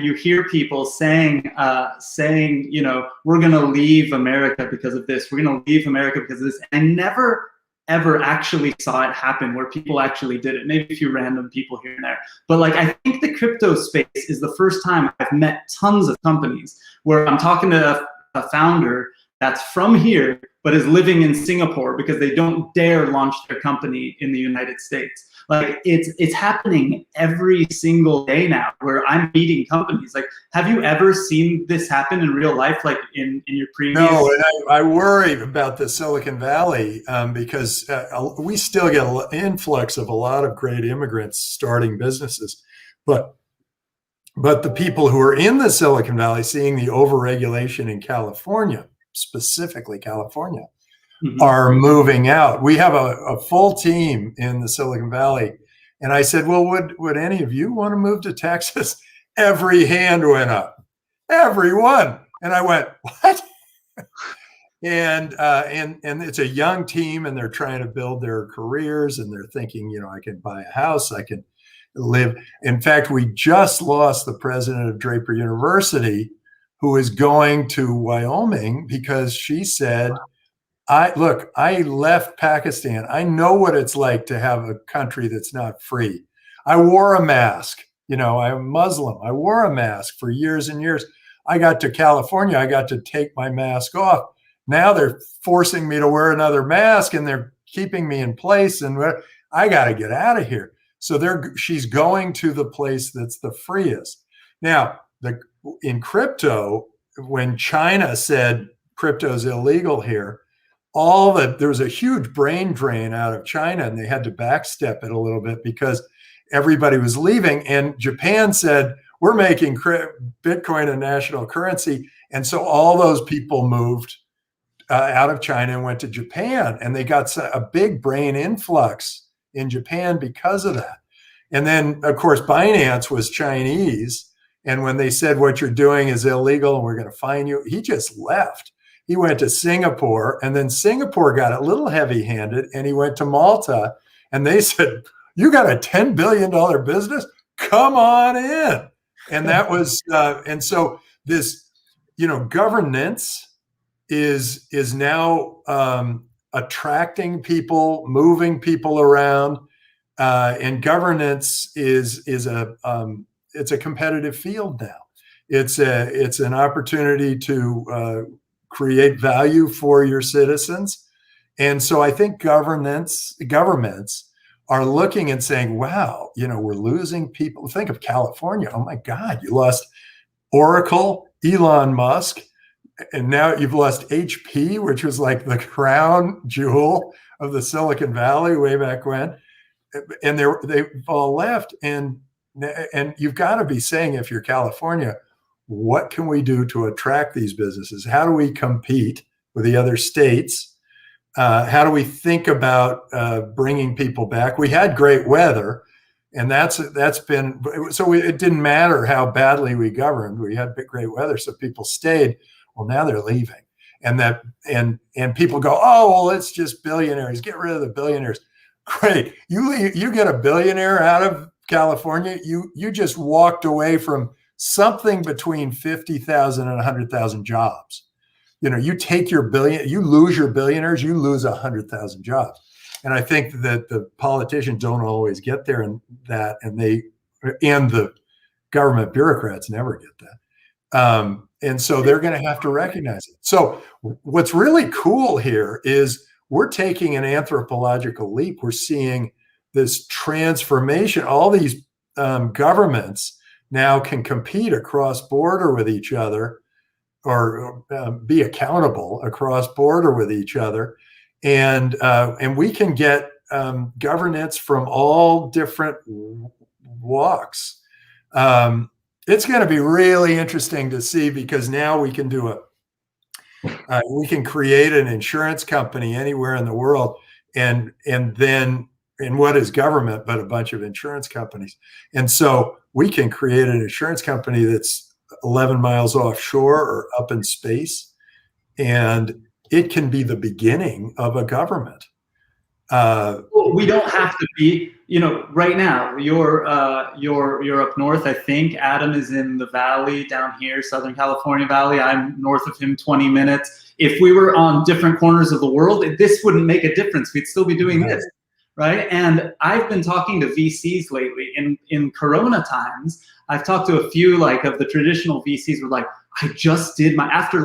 you hear people saying, we're going to leave America because of this. We're going to leave America because of this. And I never, ever actually saw it happen where people actually did it. Maybe a few random people here and there. But I think the crypto space is the first time I've met tons of companies where I'm talking to a founder that's from here, but is living in Singapore because they don't dare launch their company in the United States. It's happening every single day now, where I'm meeting companies. Have you ever seen this happen in real life, in your previous? No, and I worry about the Silicon Valley because we still get an influx of a lot of great immigrants starting businesses, but the people who are in the Silicon Valley, seeing the overregulation in California, specifically California, are moving out. We have a full team in the Silicon Valley. And I said, well, would any of you want to move to Texas? Every hand went up, everyone. And I went, what? and it's a young team, and they're trying to build their careers, and they're thinking, I can buy a house, I can live. In fact, we just lost the president of Draper University, who is going to Wyoming because she said, I left Pakistan. I know what it's like to have a country that's not free. I wore a mask. I'm Muslim. I wore a mask for years and years. I got to California. I got to take my mask off. Now they're forcing me to wear another mask, and they're keeping me in place. And I got to get out of here. So she's going to the place that's the freest. Now, in crypto, when China said crypto is illegal here, there was a huge brain drain out of China, and they had to backstep it a little bit because everybody was leaving. And Japan said, we're making Bitcoin a national currency. And so all those people moved out of China and went to Japan, and they got a big brain influx in Japan because of that. And then, of course, Binance was Chinese. And when they said, what you're doing is illegal and we're going to fine you, he just left. He went to Singapore, and then Singapore got a little heavy-handed, and he went to Malta, and they said, you got a $10 billion business? Come on in. And that was, and so this, governance is now attracting people, moving people around, and governance is a competitive field now. It's an opportunity to create value for your citizens. And so I think governments are looking and saying, wow, we're losing people. Think of California. Oh my God, you lost Oracle, Elon Musk, and now you've lost HP, which was like the crown jewel of the Silicon Valley way back when. And they've all left. And and you've got to be saying, if you're California, what can we do to attract these businesses? How do we compete with the other states? How do we think about bringing people back? We had great weather, and that's been, so it didn't matter how badly we governed. We had great weather, so people stayed. Well, now they're leaving, and people go, oh, well, it's just billionaires. Get rid of the billionaires. Great, you get a billionaire out of California. You just walked away from something between 50,000 and 100,000 jobs. You take your you lose your billionaires, you lose 100,000 jobs. And I think that the politicians don't always get there, and the government bureaucrats never get that. And so they're going to have to recognize it. So what's really cool here is we're taking an anthropological leap. We're seeing this transformation. All these governments now can compete across border with each other, or be accountable across border with each other, and we can get governance from all different walks. It's going to be really interesting to see, because now we can do we can create an insurance company anywhere in the world, and what is government but a bunch of insurance companies? And so we can create an insurance company that's 11 miles offshore or up in space, and it can be the beginning of a government. We don't have to be, right now you're up north. I think Adam is in the valley down here, Southern California Valley. I'm north of him 20 minutes. If we were on different corners of the world, this wouldn't make a difference. We'd still be doing this, right? And I've been talking to VCs lately in Corona times. I've talked to a few of the traditional VCs were like, I just did after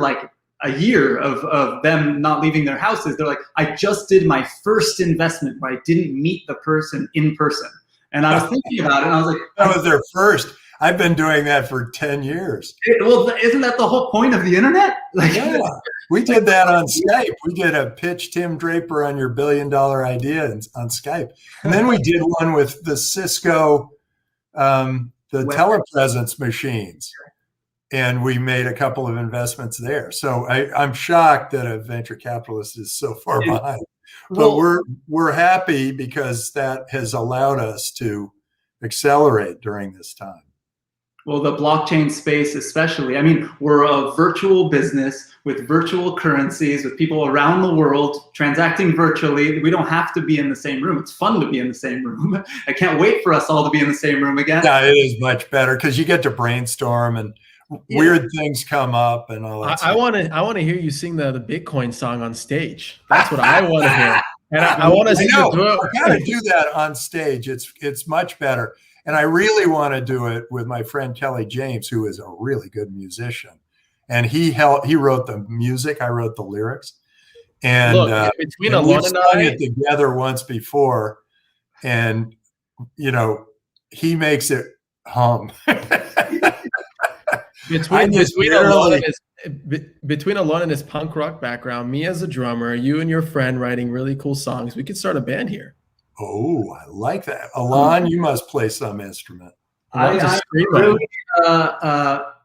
a year of them not leaving their houses, they're like, I just did my first investment where I didn't meet the person in person. And I was thinking about it, and I was like, that was their first. I've been doing that for 10 years. Well, isn't that the whole point of the internet? Yeah, we did that on Skype. We did a pitch Tim Draper on your $1 billion idea on Skype. And then we did one with the Cisco, the telepresence machines. And we made a couple of investments there. So I'm shocked that a venture capitalist is so far behind. But we're happy, because that has allowed us to accelerate during this time. Well, the blockchain space especially. I mean, we're a virtual business with virtual currencies, with people around the world transacting virtually. We don't have to be in the same room. It's fun to be in the same room. I can't wait for us all to be in the same room again. Yeah, it is much better, because you get to brainstorm and weird things come up and all that. I want to hear you sing the Bitcoin song on stage. That's what I want to hear. And I want to see you do it. I got to do that on stage. It's much better. And I really want to do it with my friend Kelly James, who is a really good musician. And he wrote the music. I wrote the lyrics. And between Alon and I, it together once before, and he makes it hum. Between Alon and his punk rock background, me as a drummer, you and your friend writing really cool songs, we could start a band here. Oh, I like that. Alon, you must play some instrument. I'm really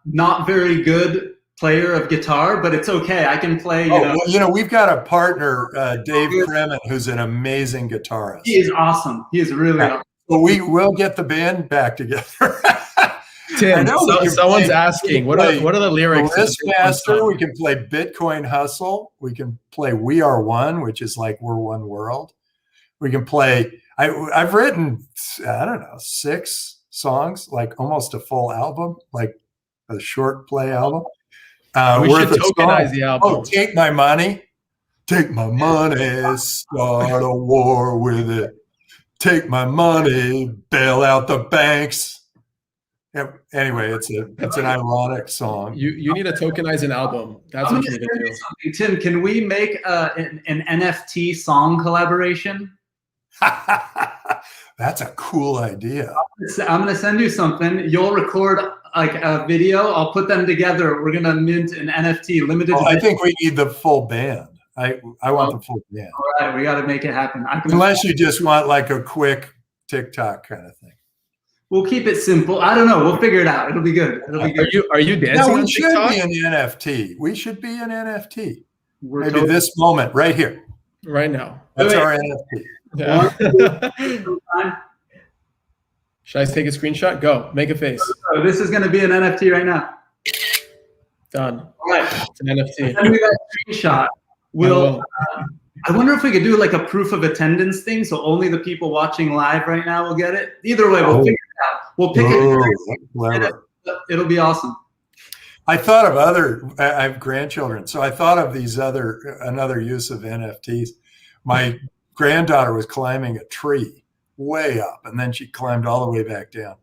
not very good player of guitar, but it's okay. I can play. We've got a partner, Dave Kremen, who's an amazing guitarist. He is awesome. He is really awesome. Well, we will get the band back together. Tim, someone's asking, what are the lyrics? Master, we can play Bitcoin Hustle. We can play We Are One, which is like We're One World. We can play, I've written, 6 songs, like almost a full album, like a short play album. We should tokenize the album. Oh, Take My Money. Take my money, start a war with it. Take my money, bail out the banks. Anyway, it's an ironic song. You need to tokenize an album. That's what you need to do. Tim, can we make an NFT song collaboration? That's a cool idea. I'm going to send you something. You'll record a video. I'll put them together. We're going to mint an NFT limited. I think we need the full band. I want the full band. All right, we got to make it happen. Unless you just want like a quick TikTok kind of thing. We'll keep it simple. I don't know. We'll figure it out. It'll be good. It'll be good. Are you dancing No, we on should TikTok? be an NFT. We should be an NFT. We're Maybe this moment right here. Right now. That's Wait. our NFT. Yeah. Should I take a screenshot? Go. Make a face. So this is going to be an NFT right now. Done. All right. It's an NFT. Send me that screenshot. I wonder if we could do like a proof of attendance thing, so only the people watching live right now will get it. Either way, we'll figure it out. We'll pick it. It'll be awesome. I thought of I have grandchildren, so I thought of another use of NFTs. My granddaughter was climbing a tree way up, and then she climbed all the way back down.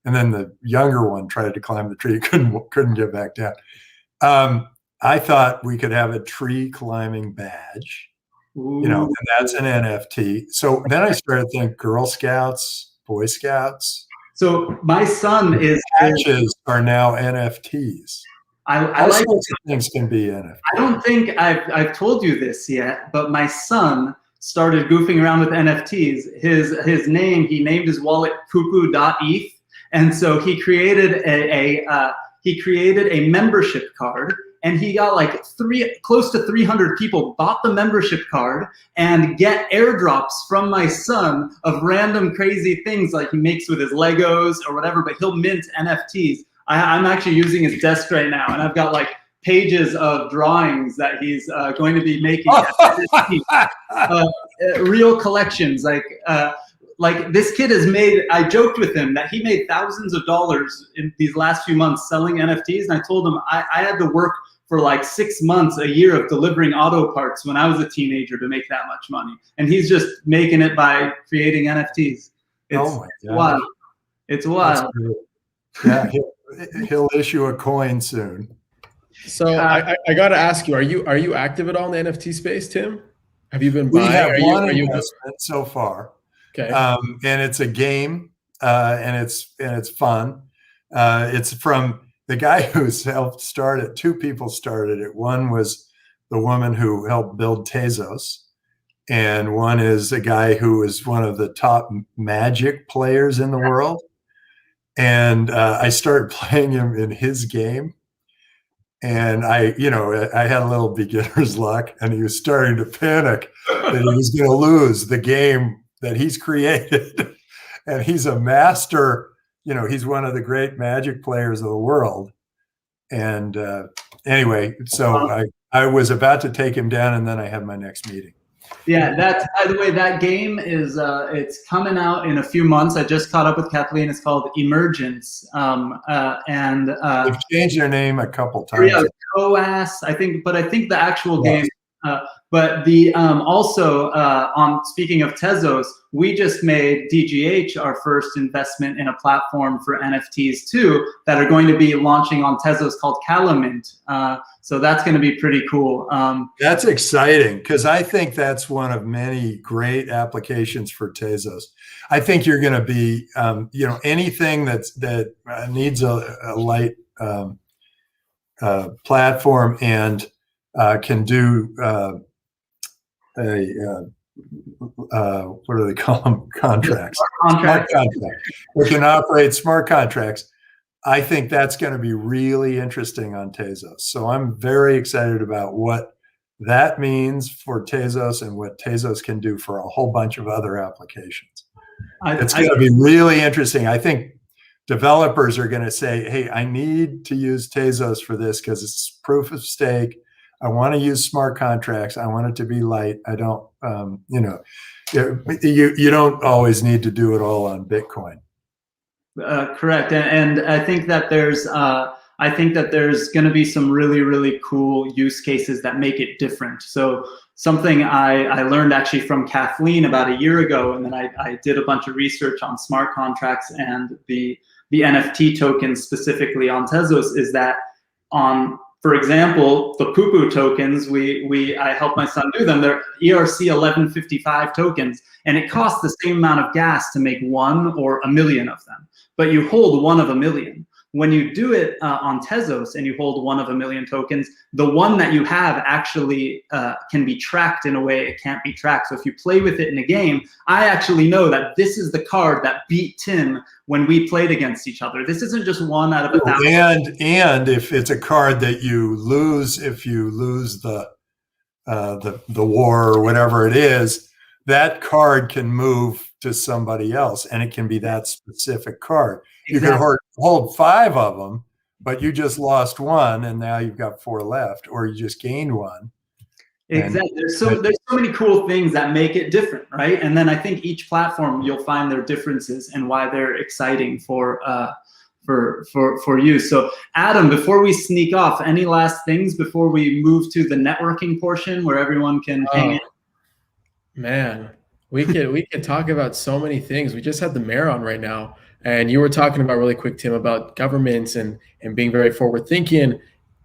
And then the younger one tried to climb the tree, couldn't get back down. I thought we could have a tree climbing badge, and that's an NFT. So then I started thinking Girl Scouts, Boy Scouts. So my son badges are now NFTs. I like things can be NFTs. I don't think I've told you this yet, but my son started goofing around with NFTs. He named his wallet poopoo.eth, and so he created a membership card. And he got like close to 300 people bought the membership card and get airdrops from my son of random crazy things like he makes with his Legos or whatever, but he'll mint NFTs. I'm actually using his desk right now, and I've got like pages of drawings that he's going to be making. Real collections, like this kid has made, I joked with him that he made thousands of dollars in these last few months selling NFTs. And I told him I had to work for like 6 months, a year of delivering auto parts when I was a teenager to make that much money. And he's just making it by creating NFTs. Oh my God. Wild. It's wild. Yeah, he'll issue a coin soon. So I got to ask you, are you active at all in the NFT space, Tim? Have you been buying? We have one investment so far. Okay. And it's a game, and it's fun. It's from the guy who's helped start it. Two people started it. One was the woman who helped build Tezos, and one is a guy who is one of the top Magic players in the world. And I started playing him in his game, and I had a little beginner's luck, and he was starting to panic that he was going to lose the game that he's created. And he's a master, he's one of the great Magic players of the world. And anyway, so I was about to take him down, and then I had my next meeting. Yeah, by the way, that game is it's coming out in a few months. I just caught up with Kathleen. It's called Emergence. They've changed their name a couple times. Yeah, COAS, I think, but I think the actual game. But the also on speaking of Tezos, we just made DGH our first investment in a platform for NFTs too that are going to be launching on Tezos called Calamint. So that's going to be pretty cool. That's exciting because I think that's one of many great applications for Tezos. I think you're going to be, anything that needs a light platform and can do what do they call them? Contracts. Smart contracts. We can operate smart contracts. I think that's going to be really interesting on Tezos. So I'm very excited about what that means for Tezos and what Tezos can do for a whole bunch of other applications. It's going to be really interesting. I think developers are going to say, hey, I need to use Tezos for this because it's proof of stake. I want to use smart contracts. I want it to be light. I don't, you don't always need to do it all on Bitcoin. Correct, and I think that there's going to be some really, really cool use cases that make it different. So something I learned actually from Kathleen about a year ago, and then I did a bunch of research on smart contracts and the NFT tokens specifically on Tezos is that for example, the Poo-Poo tokens, I helped my son do them. They're ERC 1155 tokens, and it costs the same amount of gas to make 1 or 1 million of them. But you hold 1 of 1 million. When you do it on Tezos and you hold one of a million tokens, the one that you have actually can be tracked in a way it can't be tracked. So if you play with it in a game, I actually know that this is the card that beat Tim when we played against each other. This isn't just one out of 1,000. And if it's a card that you lose, if you lose the war or whatever it is, that card can move to somebody else, and it can be that specific card. Exactly. You can hold 5 of them, but you just lost one, and now you've got 4 left, or you just gained one. Exactly. There's so many cool things that make it different, right? And then I think each platform you'll find their differences and why they're exciting for you. So Adam, before we sneak off, any last things before we move to the networking portion where everyone can hang in? Man, we could talk about so many things. We just had the mayor on right now, and you were talking about really quick, Tim, about governments and being very forward thinking.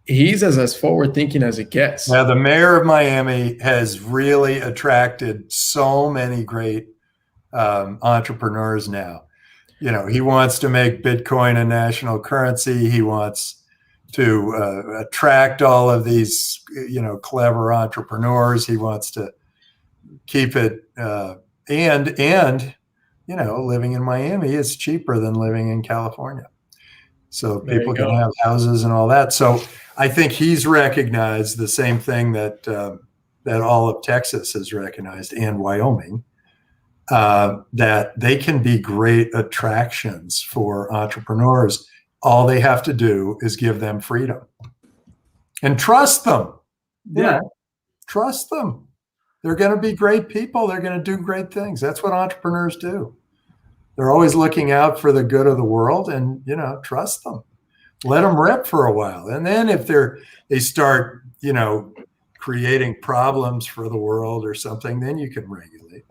He's as forward thinking as it gets. Now, the mayor of Miami has really attracted so many great entrepreneurs now. You know, he wants to make Bitcoin a national currency. He wants to attract all of these, clever entrepreneurs. He wants to keep it, and living in Miami is cheaper than living in California. So people can have houses and all that. So I think he's recognized the same thing that all of Texas has recognized, and Wyoming, that they can be great attractions for entrepreneurs. All they have to do is give them freedom and trust them. Yeah. Trust them. They're going to be great people. They're going to do great things. That's what entrepreneurs do. They're always looking out for the good of the world, and, trust them. Let them rip for a while. And then if they start, creating problems for the world or something, then you can regulate.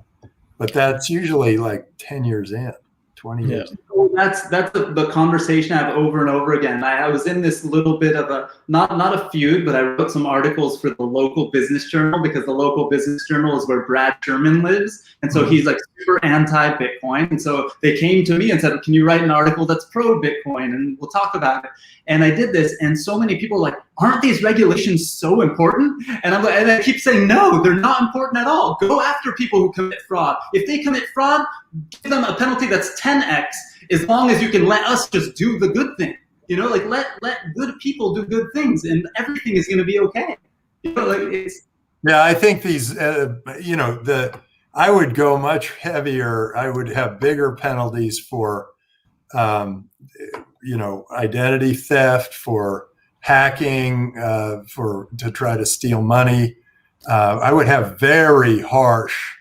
But that's usually like 10 years in, 20 years in. Well, that's the conversation I have over and over again. I was in this little bit of a, not a feud, but I wrote some articles for the local business journal, because the local business journal is where Brad Sherman lives. And so he's like super anti-Bitcoin. And so they came to me and said, can you write an article that's pro-Bitcoin? And we'll talk about it. And I did this, and so many people are like, aren't these regulations so important? And I keep saying, no, they're not important at all. Go after people who commit fraud. If they commit fraud, give them a penalty that's 10x, as long as you can let us just do the good thing. Let good people do good things, and everything is going to be okay. Yeah, I think these, I would go much heavier. I would have bigger penalties for, identity theft, for hacking, to try to steal money. I would have very harsh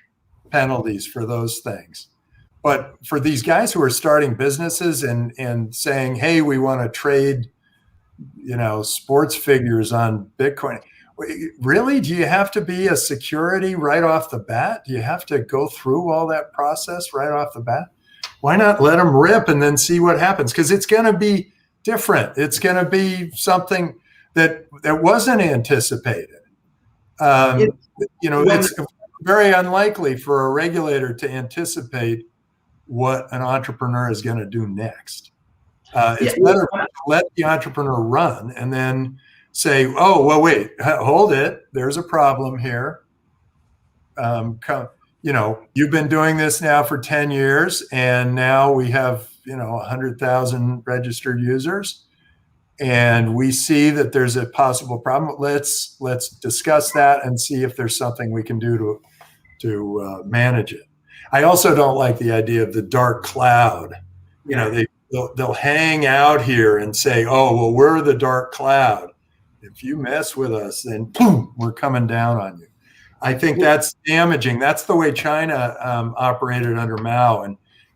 penalties for those things. But for these guys who are starting businesses and saying, hey, we want to trade, sports figures on Bitcoin. Really? Do you have to be a security right off the bat? Do you have to go through all that process right off the bat? Why not let them rip and then see what happens? Because it's going to be different. It's going to be something that wasn't anticipated. It's very unlikely for a regulator to anticipate what an entrepreneur is going to do next. It's better to let the entrepreneur run and then say, oh, well, wait, hold it. There's a problem here. You've been doing this now for 10 years, and now we have, 100,000 registered users, and we see that there's a possible problem. Let's discuss that and see if there's something we can do to manage it. I also don't like the idea of the dark cloud. They'll hang out here and say, oh, well, we're the dark cloud. If you mess with us, then boom, we're coming down on you. I think that's damaging. That's the way China operated under Mao,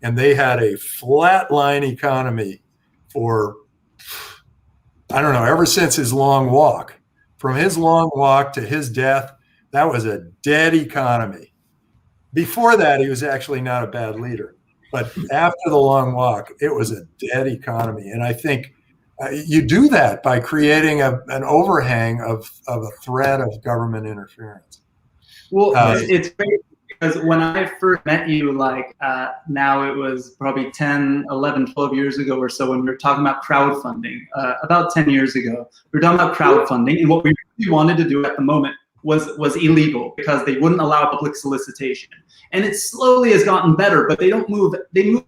and they had a flatline economy for, I don't know, ever since his long walk. From his long walk to his death, that was a dead economy. Before that, he was actually not a bad leader. But after the long walk, it was a dead economy. And I think you do that by creating an overhang of a threat of government interference. Well, it's great. because when I first met you, like now it was probably 10, 11, 12 years ago or so, when we were talking about crowdfunding, about 10 years ago, we were talking about crowdfunding, and what we really wanted to do at the moment was illegal because they wouldn't allow public solicitation. And it slowly has gotten better, but they move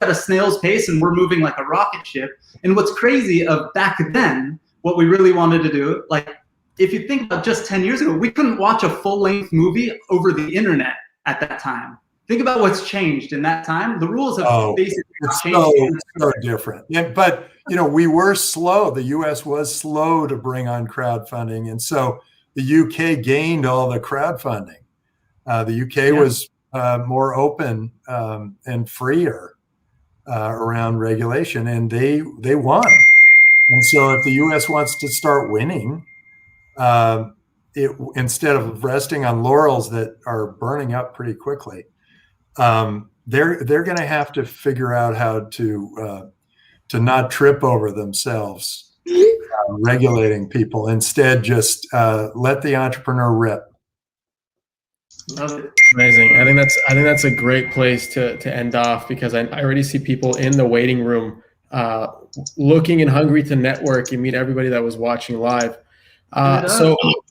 at a snail's pace, and we're moving like a rocket ship. And what's crazy of back then, what we really wanted to do, like if you think about just 10 years ago, we couldn't watch a full-length movie over the internet at that time. Think about what's changed in that time. The rules have basically changed. So different. Yeah, but we were slow. The U.S. was slow to bring on crowdfunding, and so the U.K. gained all the crowdfunding. The U.K. was more open and freer around regulation, and they won. And so, if the U.S. wants to start winning, instead of resting on laurels that are burning up pretty quickly, they're going to have to figure out how to not trip over themselves regulating people. Instead, just let the entrepreneur rip. Amazing. I think that's a great place to end off, because I already see people in the waiting room looking and hungry to network and meet everybody that was watching live.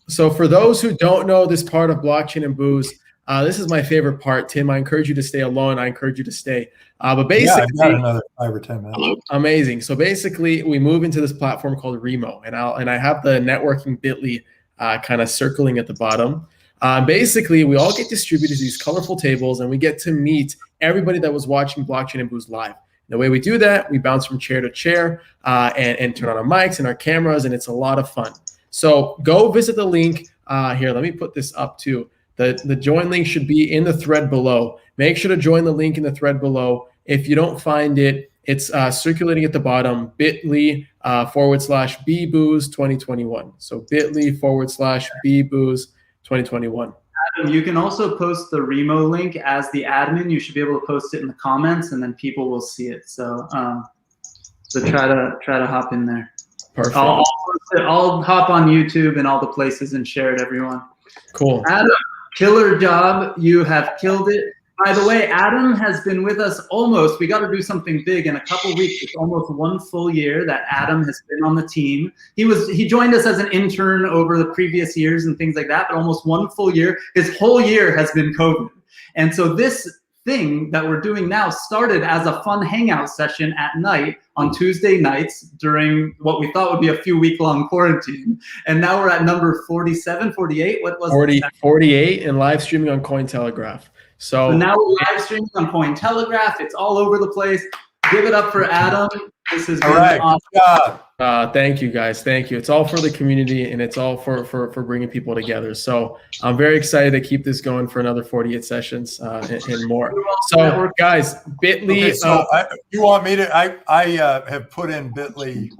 So for those who don't know this part of Blockchain and Booze, this is my favorite part. Tim, I encourage you to stay alone. I encourage you to stay. But basically, I've got another 5 or 10 minutes. Amazing. So basically, we move into this platform called Remo, and I have the networking bit.ly kind of circling at the bottom. Basically, we all get distributed to these colorful tables, and we get to meet everybody that was watching Blockchain and Booze live. The way we do that, we bounce from chair to chair and turn on our mics and our cameras, and it's a lot of fun. So go visit the link here. Let me put this up too. The join link should be in the thread below. Make sure to join the link in the thread below. If you don't find it, it's circulating at the bottom, bit.ly/bbooze 2021. So bit.ly/bbooze 2021. Adam, you can also post the Remo link as the admin. You should be able to post it in the comments, and then people will see it. So try to hop in there. Perfect. I'll hop on YouTube and all the places and share it, everyone. Cool. Adam, killer job. You have killed it. By the way, Adam has been with us almost, we got to do something big in a couple weeks. It's almost 1 full year that Adam has been on the team. He joined us as an intern over the previous years and things like that, but almost 1 full year. His whole year has been COVID. And so this thing that we're doing now started as a fun hangout session at night on Tuesday nights during what we thought would be a few week-long quarantine. And now we're at number 47, 48. What was 48 and live streaming on Cointelegraph. So now we're live streaming on Cointelegraph. It's all over the place. Give it up for Adam. This has been awesome. Thank you, guys. Thank you. It's all for the community, and it's all for bringing people together. So I'm very excited to keep this going for another 48 sessions and more. So, guys, bit.ly. Okay, so you want me to? I have put in bit.ly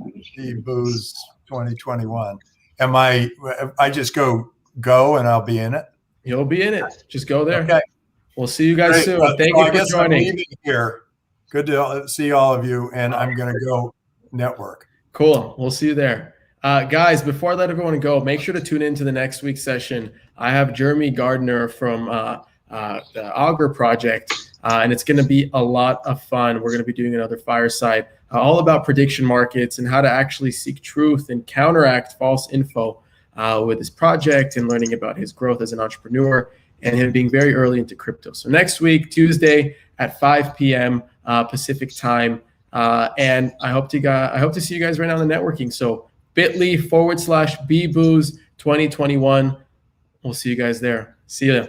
booze 2021. Am I just go and I'll be in it? You'll be in it. Just go there. Okay. We'll see you guys soon. Thank you for joining. I'm leaving here. Good to see all of you, and I'm going to go network. Cool. We'll see you there. Guys, before I let everyone go, make sure to tune in to the next week's session. I have Jeremy Gardner from the Augur Project, and it's going to be a lot of fun. We're going to be doing another Fireside all about prediction markets and how to actually seek truth and counteract false info with this project, and learning about his growth as an entrepreneur and him being very early into crypto. So next week, Tuesday at 5 p.m. Pacific time. And I hope to see you guys right now in the networking. So bit.ly/bbooze 2021. We'll see you guys there. See ya.